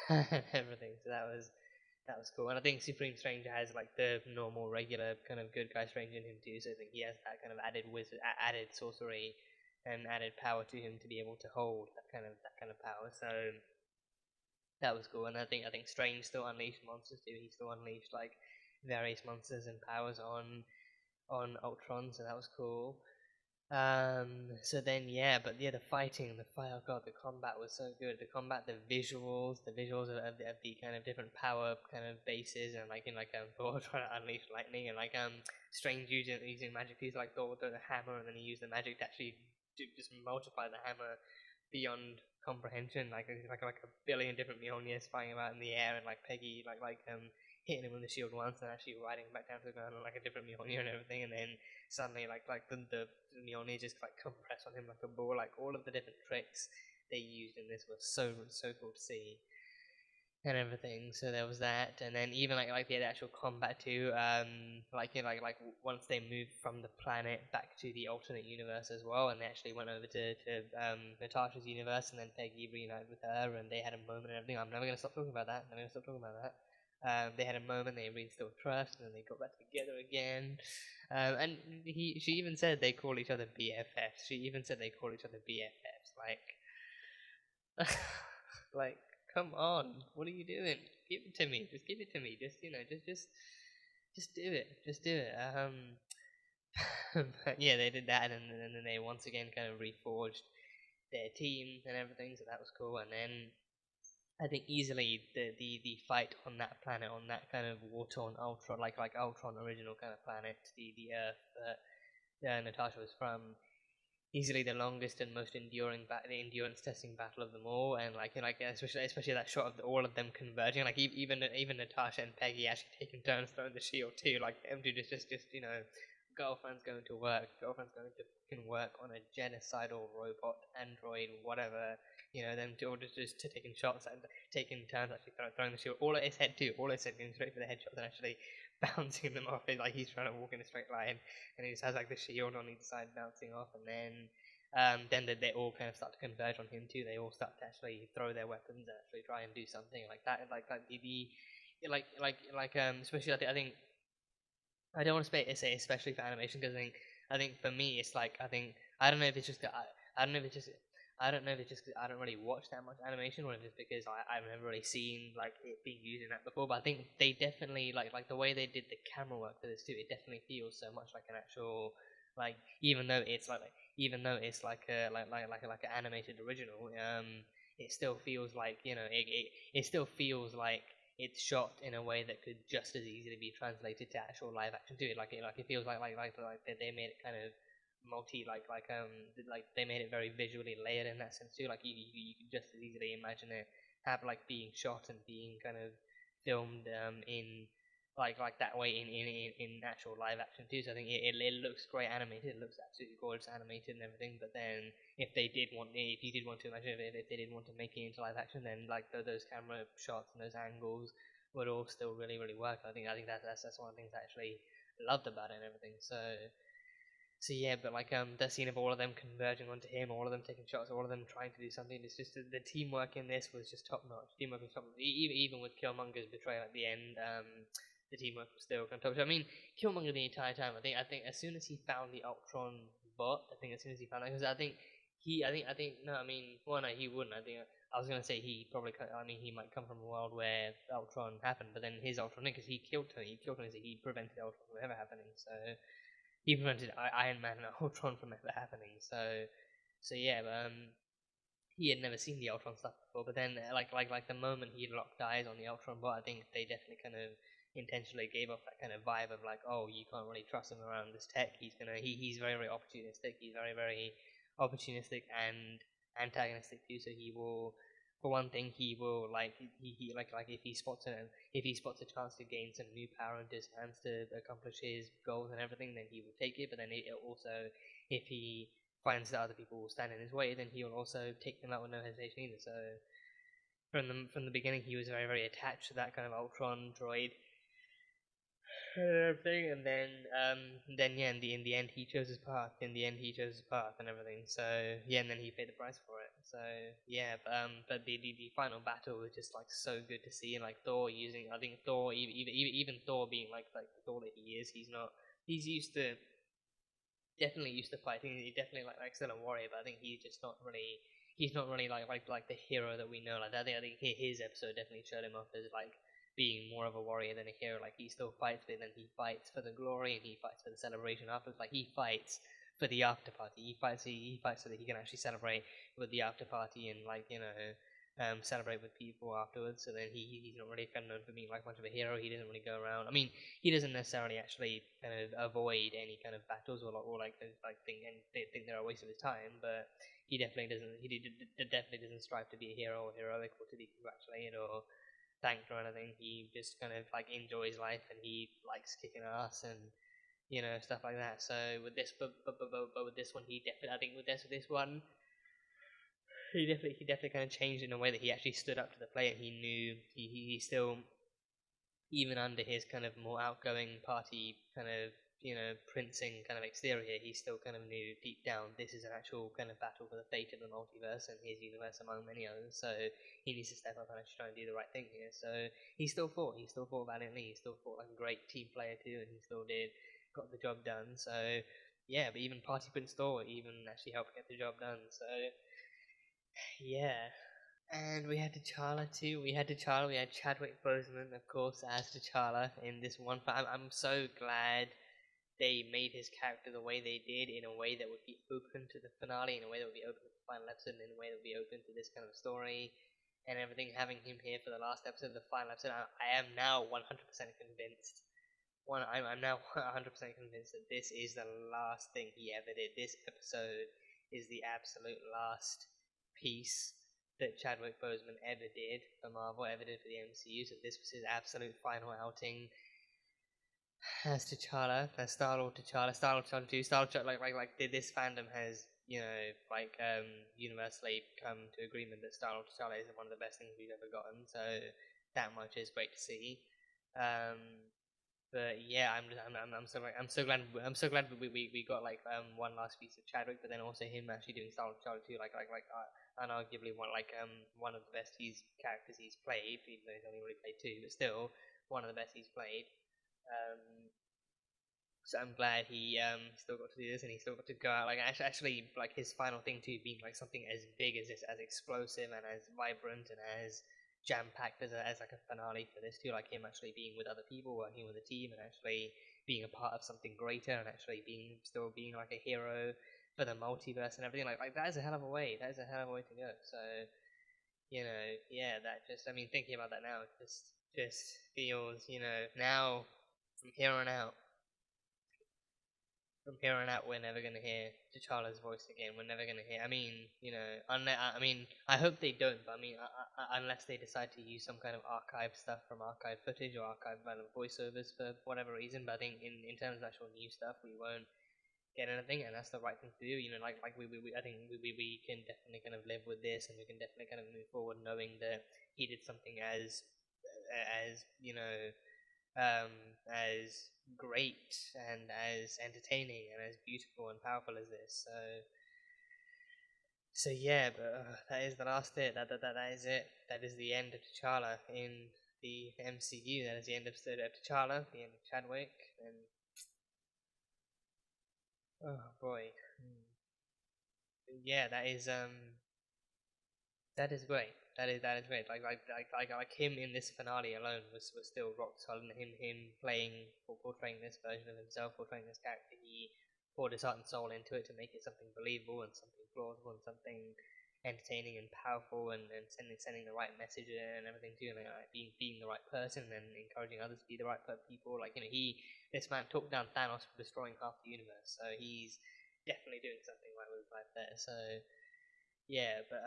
and everything. So that was cool. And I think Supreme Stranger has like the normal, regular kind of good guy Stranger in him too. So I think he has that kind of added sorcery and added power to him to be able to hold that kind of power. So that was cool. And I think Strange still unleashed monsters too. He still unleashed like various monsters and powers on Ultron. So that was cool. So then the fighting, oh god, the combat was so good. The combat, the visuals of the kind of different power kind of bases, and like in Thor trying to unleash lightning, and Strange using magic. He's like Thor with the hammer, and then he used the magic to actually just multiply the hammer beyond comprehension. Like a billion different Mjolnirs flying about in the air, and like Peggy hitting him with the shield once and actually riding back down to the ground on like a different Mjolnir and everything, and then suddenly like the Mjolnir just like compress on him like a ball. Like all of the different tricks they used in this was so cool to see and everything. So there was that, and then even like the actual combat too. Like once they moved from the planet back to the alternate universe as well, and they actually went over to Natasha's universe, and then Peggy reunited with her, and they had a moment and everything. I'm never gonna stop talking about that. They had a moment, they reinstilled trust, and then they got back together again. And she even said they call each other BFFs. Like, come on, what are you doing? Give it to me. Just give it to me. Just do it. Just do it. But yeah, they did that, and then they once again kind of reforged their team and everything. So that was cool. And then I think easily the fight on that planet, on that kind of war-torn Ultron, like Ultron original kind of planet, the Earth that Natasha was from, easily the longest and most enduring the endurance testing battle of them all, and especially that shot of all of them converging, like even Natasha and Peggy actually taking turns throwing the shield too, like them two just girlfriend's going to fucking work on a genocidal robot, android, whatever, them two all just taking shots and taking turns actually throwing the shield, all at his head too, going straight for the headshots and actually bouncing them off, like he's trying to walk in a straight line, and he just has like the shield on each side bouncing off, and then they all kind of start to converge on him too. They all start to actually throw their weapons and actually try and do something like that, especially I think I don't want to say especially for animation, because I think for me it's like I don't know if it's just I don't know if it's just I don't know if it's just because I don't really watch that much animation, or if it's because I've never really seen like it being used in that before. But I think they definitely like the way they did the camera work for this too. It definitely feels so much like an actual, like, even though it's like an animated original, it still feels like it still feels like it's shot in a way that could just as easily be translated to actual live action too. It feels like they made it kind of they made it very visually layered in that sense too. Like you could just as easily imagine it have like being shot and being kind of filmed in like that way in actual live action too. So I think it looks great animated. It looks absolutely gorgeous animated and everything. But then if you did want to imagine if they did want to make it into live action, then like those camera shots and those angles would all still really work. I think that's one of the things I actually loved about it and everything. So yeah, but like the scene of all of them converging onto him, all of them taking shots, all of them trying to do something. It's just the teamwork in this was just top notch. Teamwork was top notch. Even with Killmonger's betrayal at the end, the teamwork was still top notch. I mean, Killmonger the entire time. I think as soon as he found the Ultron bot, because I think he wouldn't. I was gonna say he probably. He might come from a world where Ultron happened, but then his Ultron, because he killed Tony. He prevented Ultron from ever happening. So. He prevented Iron Man and Ultron from ever happening. So yeah, but, he had never seen the Ultron stuff before. But then, like the moment he locked eyes on the Ultron bot, I think they definitely kind of intentionally gave off that kind of vibe of like, oh, you can't really trust him around this tech. He's very opportunistic. He's very opportunistic and antagonistic too. So he will. For one thing, he will if he spots a chance to gain some new power into his hands to accomplish his goals and everything, then he will take it. But then also, if he finds that other people will stand in his way, then he will also take them out with no hesitation either. from the beginning he was very, very attached to that kind of Ultron droid and everything, and then yeah, in the end he chose his path. In the end he chose his path and everything. So yeah, and then he paid the price for it. So yeah, but the final battle was just like so good to see, and like Thor using, I think Thor, even Thor being like the Thor that he is, he's definitely used to fighting. He's definitely like still a warrior, but I think he's not really like the hero that we know. Like I think his episode definitely showed him off as like being more of a warrior than a hero. Like he still fights, but then he fights for the glory and he fights for the celebration afterwards. Like he fights for the after party. He fights so that he can actually celebrate with the after party and celebrate with people afterwards. So then he's not really kind of known for being like much of a hero. He doesn't really go around. I mean, he doesn't necessarily actually kind of avoid any kind of battles or think they're a waste of his time. But he definitely doesn't. Definitely doesn't strive to be a hero or heroic or to be congratulated or thanked or anything. He just kind of like enjoys life and he likes kicking ass and stuff like that. So with this, but with this one, I think with this one, he definitely kind of changed in a way that he actually stood up to the plate, and he knew he still, even under his kind of more outgoing party kind of princing kind of exterior, he still kind of knew deep down this is an actual kind of battle for the fate of the multiverse and his universe among many others. So he needs to step up and actually try and do the right thing here. So he still fought valiantly. He still fought like a great team player too, and he still got the job done. So yeah, but even Party Prince Thor even actually helped get the job done. So yeah. And we had T'Challa too. We had Chadwick Boseman, of course, as T'Challa in this one. But I'm so glad they made his character the way they did, in a way that would be open to the finale, in a way that would be open to the final episode, in a way that would be open to this kind of story and everything. Having him here for the last episode, the final episode, I am now 100% convinced. I'm now 100% convinced that this is the last thing he ever did. This episode is the absolute last piece that Chadwick Boseman ever did for Marvel, ever did for the MCU. So this was his absolute final outing as T'Challa, as Star-Lord T'Challa, Star-Lord T'Challa 2, Star-Lord, this fandom has, universally come to agreement that Star-Lord T'Challa is one of the best things we've ever gotten, so that much is great to see. But yeah, I'm so glad we got one last piece of Chadwick, but then also him actually doing Star-Lord T'Challa 2, unarguably one of the best characters he's played, even though he's only really played two, but still one of the best he's played. So I'm glad he still got to do this, and he still got to go out actually his final thing too, being like something as big as this, as explosive and as vibrant and as jam-packed as like a finale for this too, like him actually being with other people, working with a team, and actually being a part of something greater, and actually still being like a hero for the multiverse and everything. Like that is a hell of a way. That is a hell of a way to go. So that just, I mean, thinking about that now, it just feels, now from here on out, we're never gonna hear T'Challa's voice again. We're never gonna hear. I mean, I hope they don't. But I mean, unless they decide to use some kind of archive stuff from archive footage or archive voiceovers for whatever reason. But I think in terms of actual new stuff, we won't get anything, and that's the right thing to do. I think we can definitely kind of live with this, and we can definitely kind of move forward, knowing that he did something as as great and as entertaining and as beautiful and powerful as this. So yeah, but that is the last bit. That is it. That is the end of T'Challa in the MCU. That is the end of T'Challa, the end of Chadwick, and oh boy, yeah, that is great. That is great. Like him in this finale alone was still rock solid. Him portraying this version of himself, portraying this character, he poured his heart and soul into it to make it something believable and something plausible and something entertaining and powerful, and sending the right message and everything too, and being the right person and encouraging others to be the right people. This man took down Thanos for destroying half the universe, so he's definitely doing something right with his life there. So yeah, but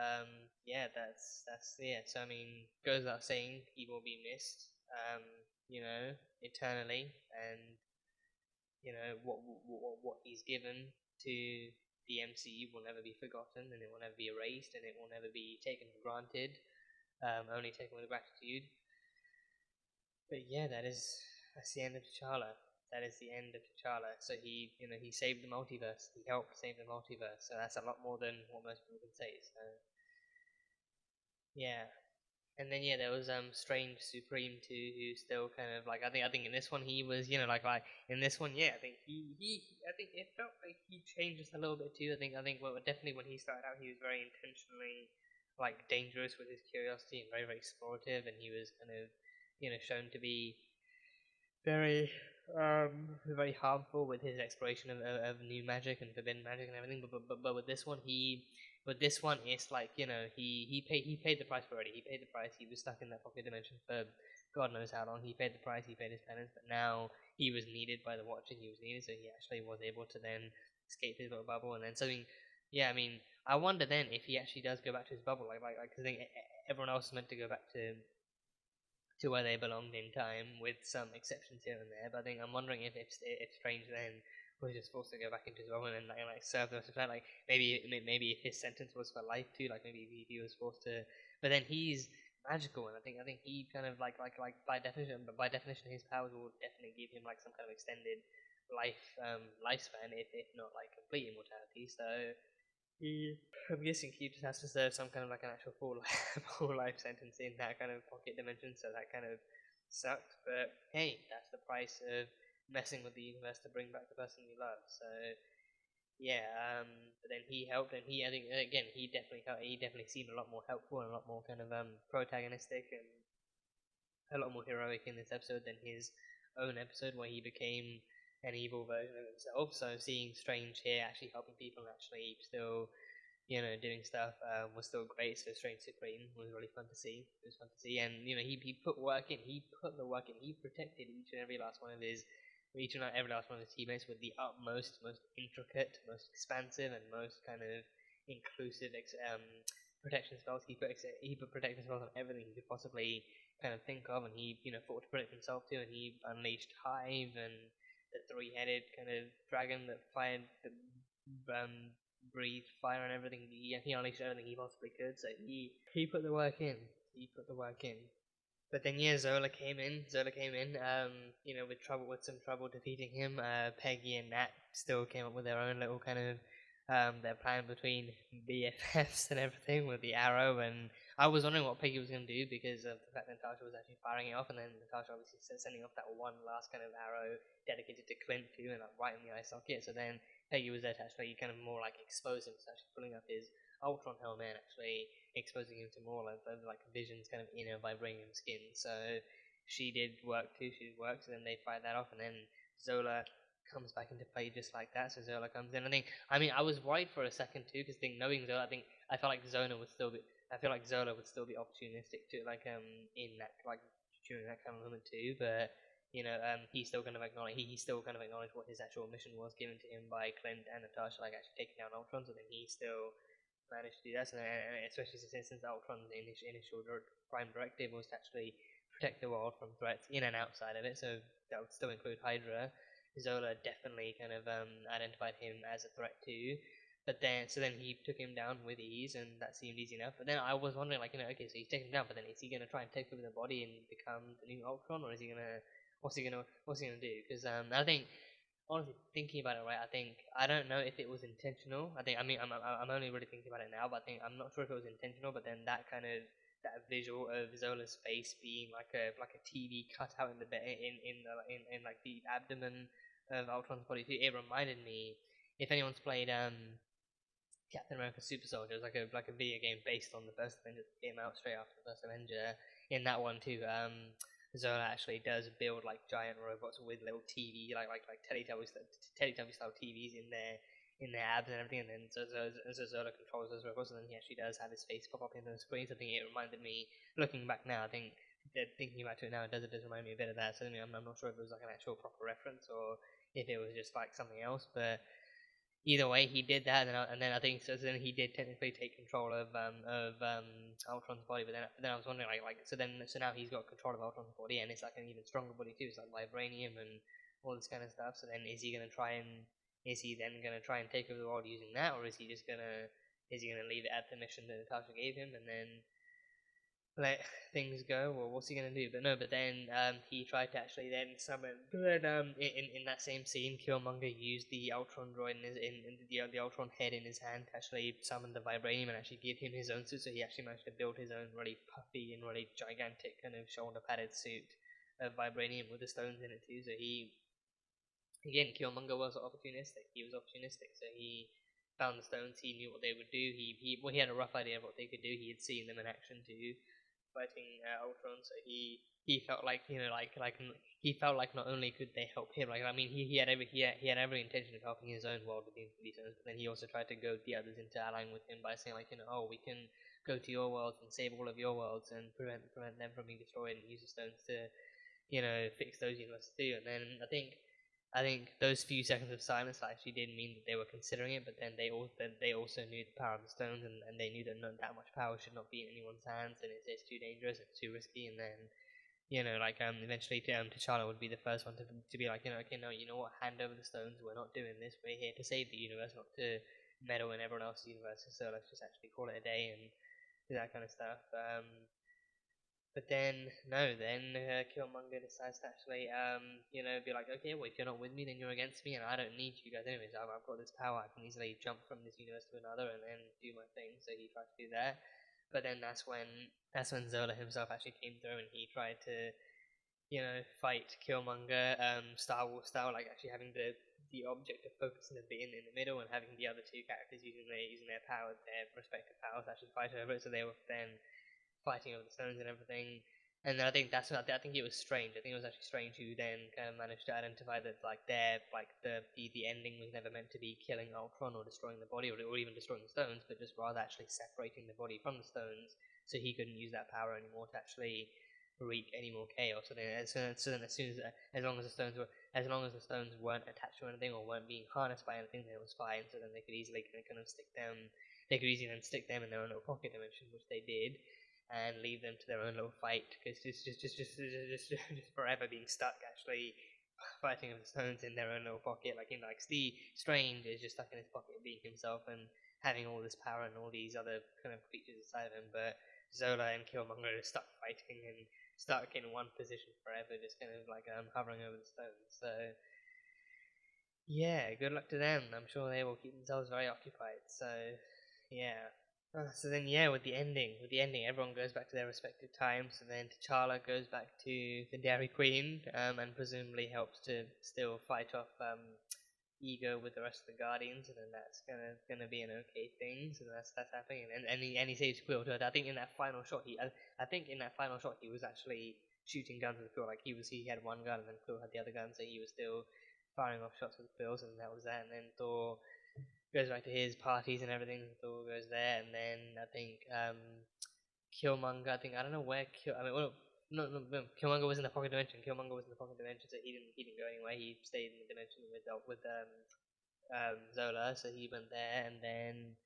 that's yeah. So I mean, goes without saying, he will be missed, eternally, and what he's given to the MCU will never be forgotten, and it will never be erased, and it will never be taken for granted. only taken with gratitude. But yeah, that's the end of T'Challa. That is the end of T'Challa. So he saved the multiverse. He helped save the multiverse. So that's a lot more than what most people can say. So yeah. And then yeah, there was Strange Supreme too, who still kind of like I think in this one he was like in this one I think I think it felt like he changed just a little bit too. I think well, definitely when he started out he was very intentionally like dangerous with his curiosity and very very explorative, and he was kind of shown to be very very harmful with his exploration of new magic and forbidden magic and everything. But with this one it's like he paid the price already. He paid the price. He was stuck in that pocket dimension for God knows how long. He paid the price. He paid his penance. But now he was needed by the Watcher. He was needed, so he actually was able to then escape his little bubble and then something. Yeah, I mean, I wonder then if he actually does go back to his bubble, like I think everyone else is meant to go back to where they belonged in time, with some exceptions here and there. But I think I'm wondering if Strange then was just forced to go back into his bubble and like serve the rest of time. Like maybe if his sentence was for life too, like maybe if he was forced to. But then he's magical, and I think he kind of like by definition his powers will definitely give him like some kind of extended lifespan, if not like complete immortality. So I'm guessing he just has to serve some kind of like an actual full life sentence in that kind of pocket dimension, so that kind of sucked. But hey, that's the price of messing with the universe to bring back the person you love. So yeah, but then he helped, and I think again he definitely helped. He definitely seemed a lot more helpful and a lot more kind of protagonistic and a lot more heroic in this episode than his own episode where he became an evil version of himself. So seeing Strange here actually helping people and actually still doing stuff was still great. So Strange Supreme was really fun to see. It was fun to see, and he put work in. He put the work in. He protected each and every last one of his teammates with the utmost, most intricate, most expansive, and most kind of inclusive protection spells. He put protection spells on everything he could possibly kind of think of, and he fought to protect himself too. And he unleashed Hive and the three-headed kind of dragon that fired the breathed fire and everything. He unleashed everything he possibly could. So he put the work in. He put the work in. But then Zola came in. With some trouble defeating him. Peggy and Nat still came up with their own little kind of their plan between BFFs and everything with the arrow, and I was wondering what Peggy was going to do because of the fact that Natasha was actually firing it off, and then Natasha obviously sending off that one last kind of arrow dedicated to Clint too, and like right in the eye socket. So then Peggy was there to actually kind of more like expose him, so actually pulling up his Ultron helmet and actually exposing him to more like Vision's kind of inner vibranium skin. So she did work too. She did work. So then they fight that off, and then Zola comes back into play just like that. So Zola comes in. I was worried for a second too, because knowing Zola, I felt like Zola would still be opportunistic too, like in that like during that kind of moment too. But he still kind of acknowledged what his actual mission was given to him by Clint and Natasha, like actually taking down Ultron. So then he still managed to do that, and especially since Ultron's initial prime directive was to actually protect the world from threats in and outside of it. So that would still include Hydra. Zola definitely kind of identified him as a threat too. But then he took him down with ease, and that seemed easy enough. But then I was wondering, like, okay, so he's taken him down, but then is he gonna try and take over the body and become the new Ultron, or is he gonna what's he gonna do? Because I think honestly thinking about it, right, I don't know if it was intentional. I'm only really thinking about it now, but I'm not sure if it was intentional. But then that kind of that visual of Zola's face being like a TV cutout in the in like the abdomen of Ultron's body too. It reminded me, if anyone's played Captain America Super Soldier, it was like a video game based on the first Avenger that came out straight after the first Avenger. In that one too, Zola actually does build like giant robots with little TV, like Teletubby style TVs in their abs and everything, and then so Zola controls those robots, and then he actually does have his face pop up in the screens. I think it reminded me, looking back now, thinking back to it now, it does remind me a bit of that. So I'm not sure if it was like an actual proper reference or if it was just like something else, but either way, he did that, and then I think so. Then he did technically take control of Ultron's body, but then I was wondering so now he's got control of Ultron's body, and it's like an even stronger body too. It's like vibranium and all this kind of stuff. So then is he then gonna try and take over the world using that, or is he gonna leave it at the mission that Natasha gave him, and then let things go, or what's he gonna do? But no, but then he tried to actually then summon. But then in that same scene, Killmonger used the Ultron droid in the Ultron head in his hand to actually summon the vibranium and actually give him his own suit. So he actually managed to build his own really puffy and really gigantic kind of shoulder padded suit of vibranium with the stones in it too. So he again, Killmonger was opportunistic. He was opportunistic. So he found the stones. He knew what they would do. He had a rough idea of what they could do. He had seen them in action too, fighting Ultron. So he felt like he felt like not only could they help him, like I mean he had every intention of helping his own world with these stones, but then he also tried to goad the others into allying with him by saying like oh we can go to your worlds and save all of your worlds and prevent them from being destroyed and use the stones to fix those universes too. And then I think those few seconds of silence actually did mean that they were considering it, but then they also knew the power of the stones, and they knew that that much power should not be in anyone's hands, and it's too dangerous, it's too risky. And then eventually T'Challa would be the first one to be like okay, no, you know what, hand over the stones, we're not doing this, we're here to save the universe, not to meddle in everyone else's universe, so let's just actually call it a day and do that kind of stuff. But then, no, then Killmonger decides to actually, be like, okay, well, if you're not with me, then you're against me, and I don't need you guys anyways. I've got this power. I can easily jump from this universe to another and then do my thing. So he tried to do that. But then that's when Zola himself actually came through, and he tried to, fight Killmonger, Star Wars style, like actually having the object of focus in the middle, and having the other two characters using their powers, their respective powers, actually fight over it. So they were then fighting over the stones and everything. And I think I think it was strange. I think it was actually strange who then kind of managed to identify that the ending was never meant to be killing Ultron or destroying the body or even destroying the stones, but just rather actually separating the body from the stones, so he couldn't use that power anymore to actually wreak any more chaos. So then as long as the stones weren't attached to anything or weren't being harnessed by anything, then it was fine. So then they could easily kind of stick them. They could easily then stick them in their own little pocket dimension, which they did, and leave them to their own little fight, because just forever being stuck actually fighting with the stones in their own little pocket, like Steve Strange is just stuck in his pocket being himself and having all this power and all these other kind of creatures inside of him, but Zola and Killmonger are stuck fighting and stuck in one position forever, just kind of like hovering over the stones. So yeah, good luck to them. I'm sure they will keep themselves very occupied. So yeah. So then, with the ending, everyone goes back to their respective times. So then T'Challa goes back to the Dairy Queen, and presumably helps to still fight off Ego with the rest of the Guardians, and then that's gonna be an okay thing. So that's happening, and he saves Quill too. I think in that final shot, he was actually shooting guns with Quill. Like he had one gun, and then Quill had the other gun, so he was still firing off shots with Quills, and that was that. And then Thor goes back to his parties and everything. Thor goes there, and then I think Killmonger. I don't know where no, Killmonger was in the pocket dimension. So he didn't go anywhere. He stayed in the dimension with Zola. So he went there, and then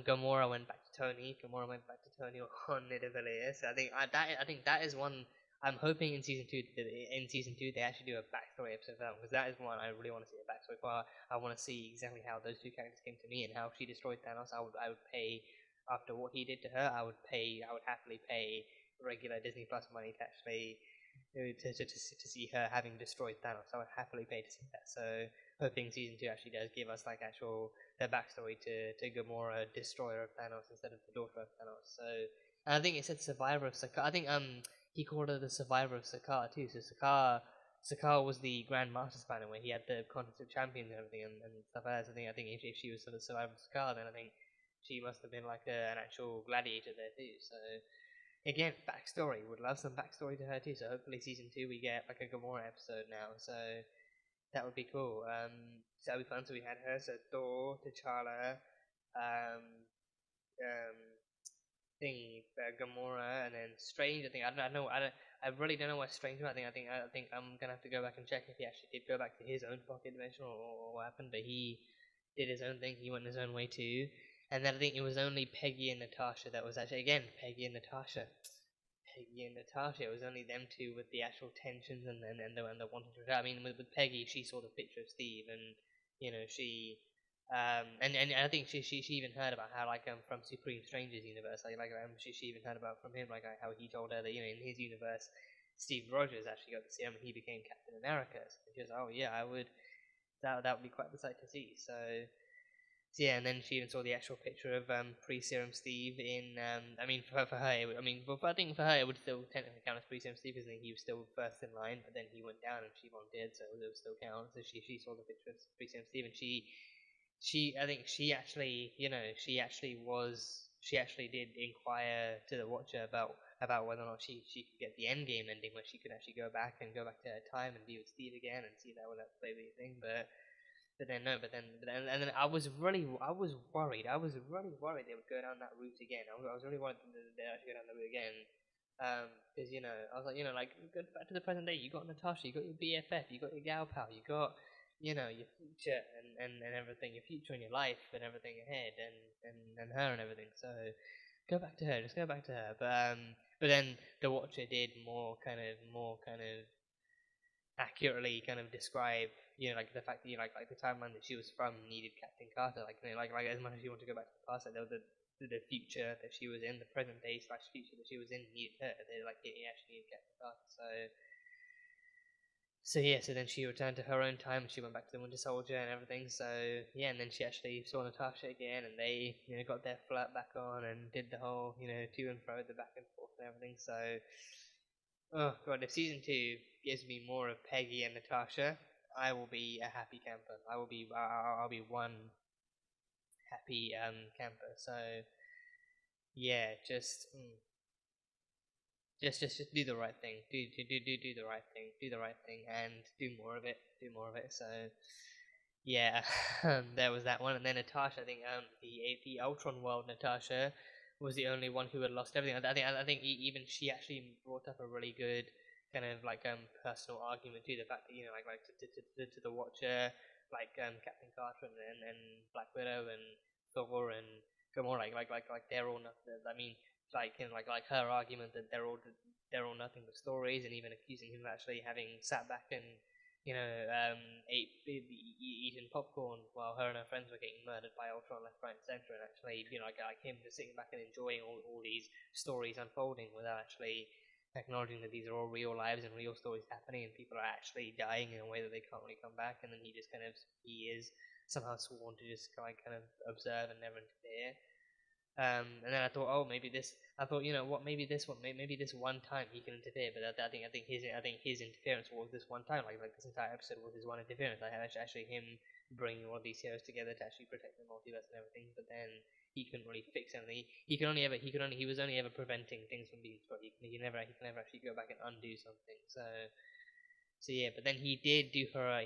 Gamora went back to Tony. On Nidavellir. So I think that is one. I'm hoping in season two they actually do a backstory episode for that, because that is one I really want to see a backstory for. I want to see exactly how those two characters came to me and how she destroyed Thanos. I would pay, after what he did to her. I would happily pay regular Disney Plus money to actually to see her having destroyed Thanos. I would happily pay to see that. So hoping season two actually does give us like actual their backstory to Gamora, destroyer of Thanos, instead of the daughter of Thanos. So, and I think it said survivor of Sakaar. I think he called her the survivor of Sakaar too. So Sakaar was the Grand Master Spanner, where he had the Contest of Champions and everything and stuff like that. So I think if she was sort of survivor of Sakaar, then I think she must have been like an actual gladiator there too. So again, backstory. Would love some backstory to her too. So hopefully season two we get like a Gamora episode now. So that would be cool. So that would be fun. So we had her. So Thor, T'Challa, Gamora, and then Strange. I really don't know what Strange was. I think I'm gonna have to go back and check if he actually did go back to his own pocket dimension or what happened. But he did his own thing. He went his own way too. And then I think it was only Peggy and Natasha that was actually, again, Peggy and Natasha. It was only them two with the actual tensions and the wanting to. I mean, with Peggy, she saw the picture of Steve, and she And I think she even heard about how like from Supreme Stranger's universe, she even heard about from him like how he told her that in his universe Steve Rogers actually got the serum and he became Captain America. So she was oh yeah, I would that would be quite the sight to see. So yeah, and then she even saw the actual picture of pre-serum Steve in. I mean, for her, I think for her it would still technically count as pre-serum Steve because he was still first in line, but then he went down and she volunteered, so it would still count. So she saw the picture of pre-serum Steve, and I think she actually did inquire to the Watcher about whether or not she could get the end game ending where she could actually go back to her time and be with Steve again and see that would have play the thing, but then no, but then and then I was worried they would go down that route again. I was really worried that they'd actually go down that route again. Because I was like, like go back to the present day. You got Natasha, you got your BFF, you got your gal pal, you got your future and everything, your future and your life and everything ahead, and her and everything. So go back to her, just go back to her. But then the Watcher did more kind of accurately kind of describe like the fact that like the timeline that she was from needed Captain Carter, like as much as you want to go back to the past, like the future that she was in, the present day / future that she was in needed her. They it actually needed Captain Carter. So yeah, so then she returned to her own time and she went back to the Winter Soldier and everything. So yeah, and then she actually saw Natasha again and they got their flirt back on and did the whole to and fro, the back and forth and everything. So oh god, if season 2 gives me more of Peggy and Natasha, I will be a happy camper. I'll be one happy camper. So yeah, just do the right thing. Do the right thing. Do the right thing and do more of it. Do more of it. So yeah, there was that one. And then Natasha, I think the Ultron world Natasha was the only one who had lost everything. I think even she actually brought up a really good kind of personal argument too. The fact that to the Watcher, Captain Carter and Black Widow and Thor and Gamora, they're all nothing. I mean, her argument that they're all nothing but stories, and even accusing him of actually having sat back and eating popcorn while her and her friends were getting murdered by Ultron left, right, and center, and actually, like him just sitting back and enjoying all these stories unfolding without actually acknowledging that these are all real lives and real stories happening, and people are actually dying in a way that they can't really come back, and then he is somehow sworn to just kind of observe and never interfere. And then I thought, oh, maybe this one time he can interfere. But I think his interference was this one time. Like this entire episode was his one interference. Like actually him bringing all these heroes together to actually protect the multiverse and everything. But then he couldn't really fix anything. He was only ever preventing things from being destroyed. He can never actually go back and undo something. So yeah, but then he did do her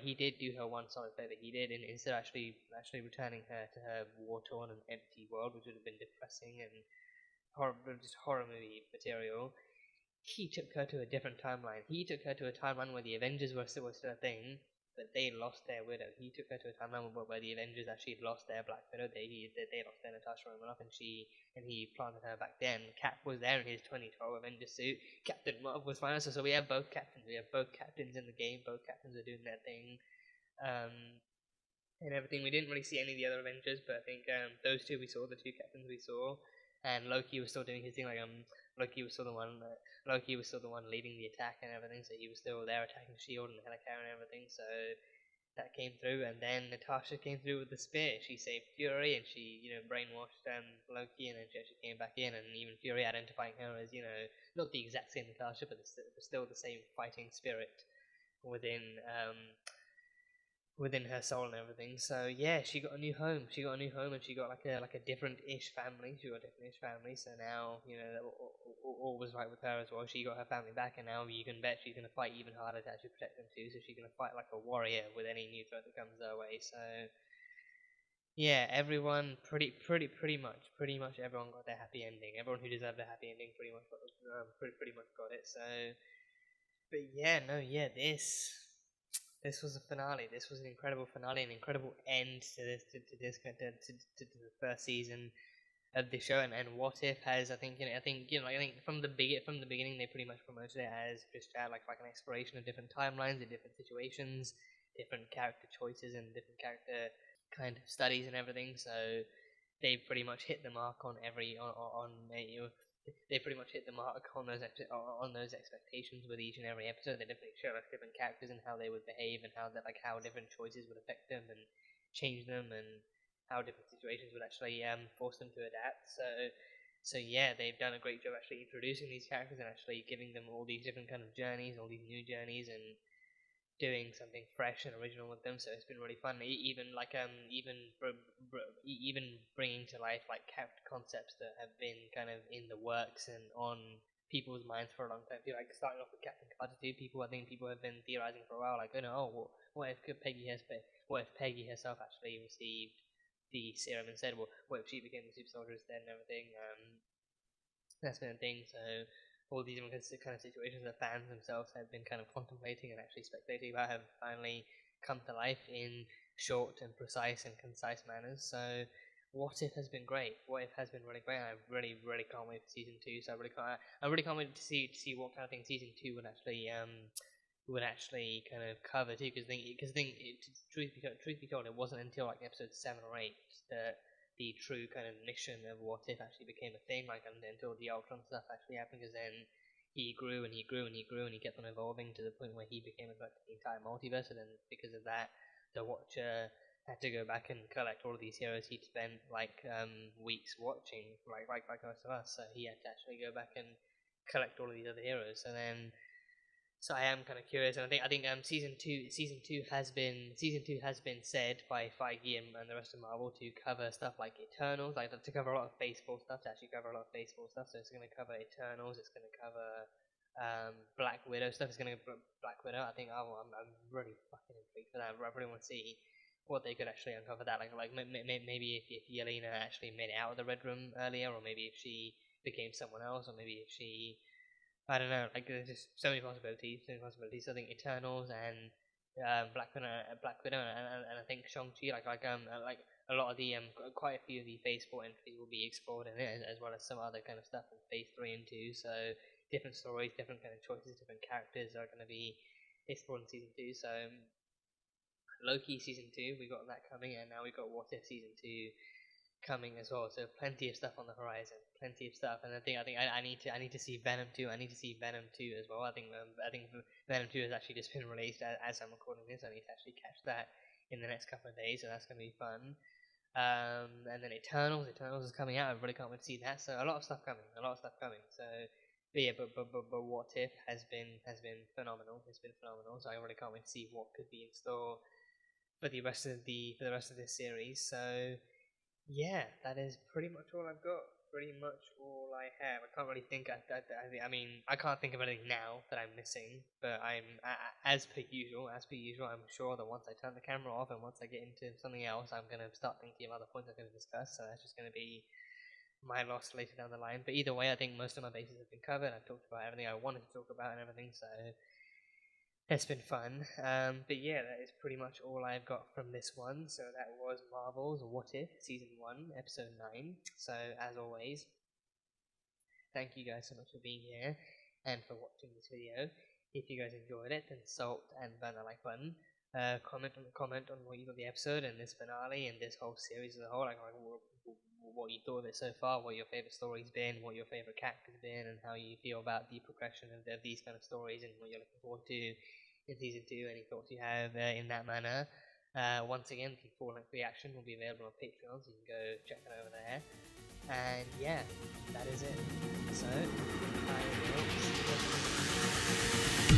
one solid favor. He did, and instead of actually returning her to her war-torn and empty world, which would have been depressing and just horror movie material, he took her to a different timeline. He took her to a timeline where the Avengers were still a thing, but they lost their Widow. He took her to a timeline where the Avengers actually lost their Black Widow. They lost their Natasha Romanoff, and he planted her back then. Cap was there in his 2012 Avengers suit. Captain Marvel was fine. So we have both captains. We have both captains in the game. Both captains are doing their thing. And everything. We didn't really see any of the other Avengers, but I think those two we saw, the two captains we saw, and Loki was still doing his thing. Loki was still the one leading the attack and everything. So he was still there attacking Shield and Helicarrier and everything. So that came through, and then Natasha came through with the spear. She saved Fury, and she brainwashed Loki, and then she actually came back in, and even Fury identifying her as not the exact same Natasha, but still the same fighting spirit within her soul and everything. So yeah, she got a new home. And she got like a different-ish family. So now all was right with her as well. She got her family back, and now you can bet she's gonna fight even harder to actually protect them too. So she's gonna fight like a warrior with any new threat that comes her way. So yeah, everyone pretty much everyone got their happy ending. Everyone who deserved a happy ending pretty much got it. So, but yeah, this was a finale. This was an incredible finale, an incredible end to the first season of the show. And What If has, I think from the beginning they pretty much promoted it as just like an exploration of different timelines and different situations, different character choices, and different character kind of studies and everything. So they've pretty much hit the mark on they pretty much hit the mark on those expectations with each and every episode. They definitely show us different characters and how they would behave, and how different choices would affect them and change them, and how different situations would actually force them to adapt. So yeah, they've done a great job actually introducing these characters and actually giving them all these different kind of journeys, all these new journeys, and doing something fresh and original with them. So it's been really fun. Even bringing to life like character concepts that have been kind of in the works and on people's minds for a long time. Like starting off with Captain Carter 2, I think people have been theorizing for a while, like, what if Peggy herself actually received the serum instead? What if she became the super soldier instead and everything? That's been a thing. So all these different kind of situations that fans themselves have been kind of contemplating and actually speculating about have finally come to life in short and precise and concise manners. So What If has been great. What If has been really great. I really, really can't wait for season 2. So I really can't wait to see what kind of thing season 2 would actually kind of cover too. Because truth be told, it wasn't until like episode 7 or 8 that the true kind of mission of What If actually became a thing, like until the Ultron stuff actually happened, because then he grew and he grew and he grew and he kept on evolving to the point where he became the entire multiverse, and then because of that, the Watcher had to go back and collect all of these heroes he'd spent like weeks watching, like most of us, so he had to actually go back and collect all of these other heroes. So I am kind of curious, and I think season two has been said by Feige and the rest of Marvel to cover stuff like Eternals, like to cover a lot of baseball stuff. So it's going to cover Eternals. It's going to cover Black Widow stuff. It's going to Black Widow. I think I'm really fucking intrigued for that. I really want to see what they could actually uncover that. Like maybe if Yelena actually made it out of the Red Room earlier, or maybe if she became someone else, or maybe if she, I don't know, like there's just so many possibilities. I think Eternals and Black Widow, and I think Shang-Chi, like a lot of the quite a few of the Phase 4 entries will be explored in it, as well as some other kind of stuff in Phase 3 and 2. So different stories, different kind of choices, different characters are going to be explored in season 2. So Loki season 2, we got that coming, and now we got What If season 2 coming as well. So plenty of stuff on the horizon, plenty of stuff. And I think I need to see Venom 2. I need to see Venom 2 as well. I think Venom 2 has actually just been released as I'm recording this. I need to actually catch that in the next couple of days, so that's going to be fun. And then Eternals is coming out. I really can't wait to see that. So a lot of stuff coming. So but yeah, but What If has been phenomenal. It's been phenomenal. So I really can't wait to see what could be in store for the rest of this series. So yeah, that is pretty much all I've got. Pretty much all I have. I can't really think. I mean, I can't think of anything now that I'm missing. But as per usual. I'm sure that once I turn the camera off and once I get into something else, I'm gonna start thinking of other points I'm gonna discuss. So that's just gonna be my loss later down the line. But either way, I think most of my bases have been covered. I've talked about everything I wanted to talk about and everything. So it's been fun. But yeah, that is pretty much all I've got from this one. So that was Marvel's What If Season 1, Episode 9. So as always, thank you guys so much for being here and for watching this video. If you guys enjoyed it, then salt and burn the like button. Comment on what you thought of the episode and this finale and this whole series as a whole. Like what you thought of it so far, what your favourite story's been, what your favourite character's been, and how you feel about the progression of these kind of stories and what you're looking forward to in season 2. Any thoughts you have in that manner. Once again, the full-length reaction will be available on Patreon, so you can go check it over there. And yeah, that is it. So I will see you.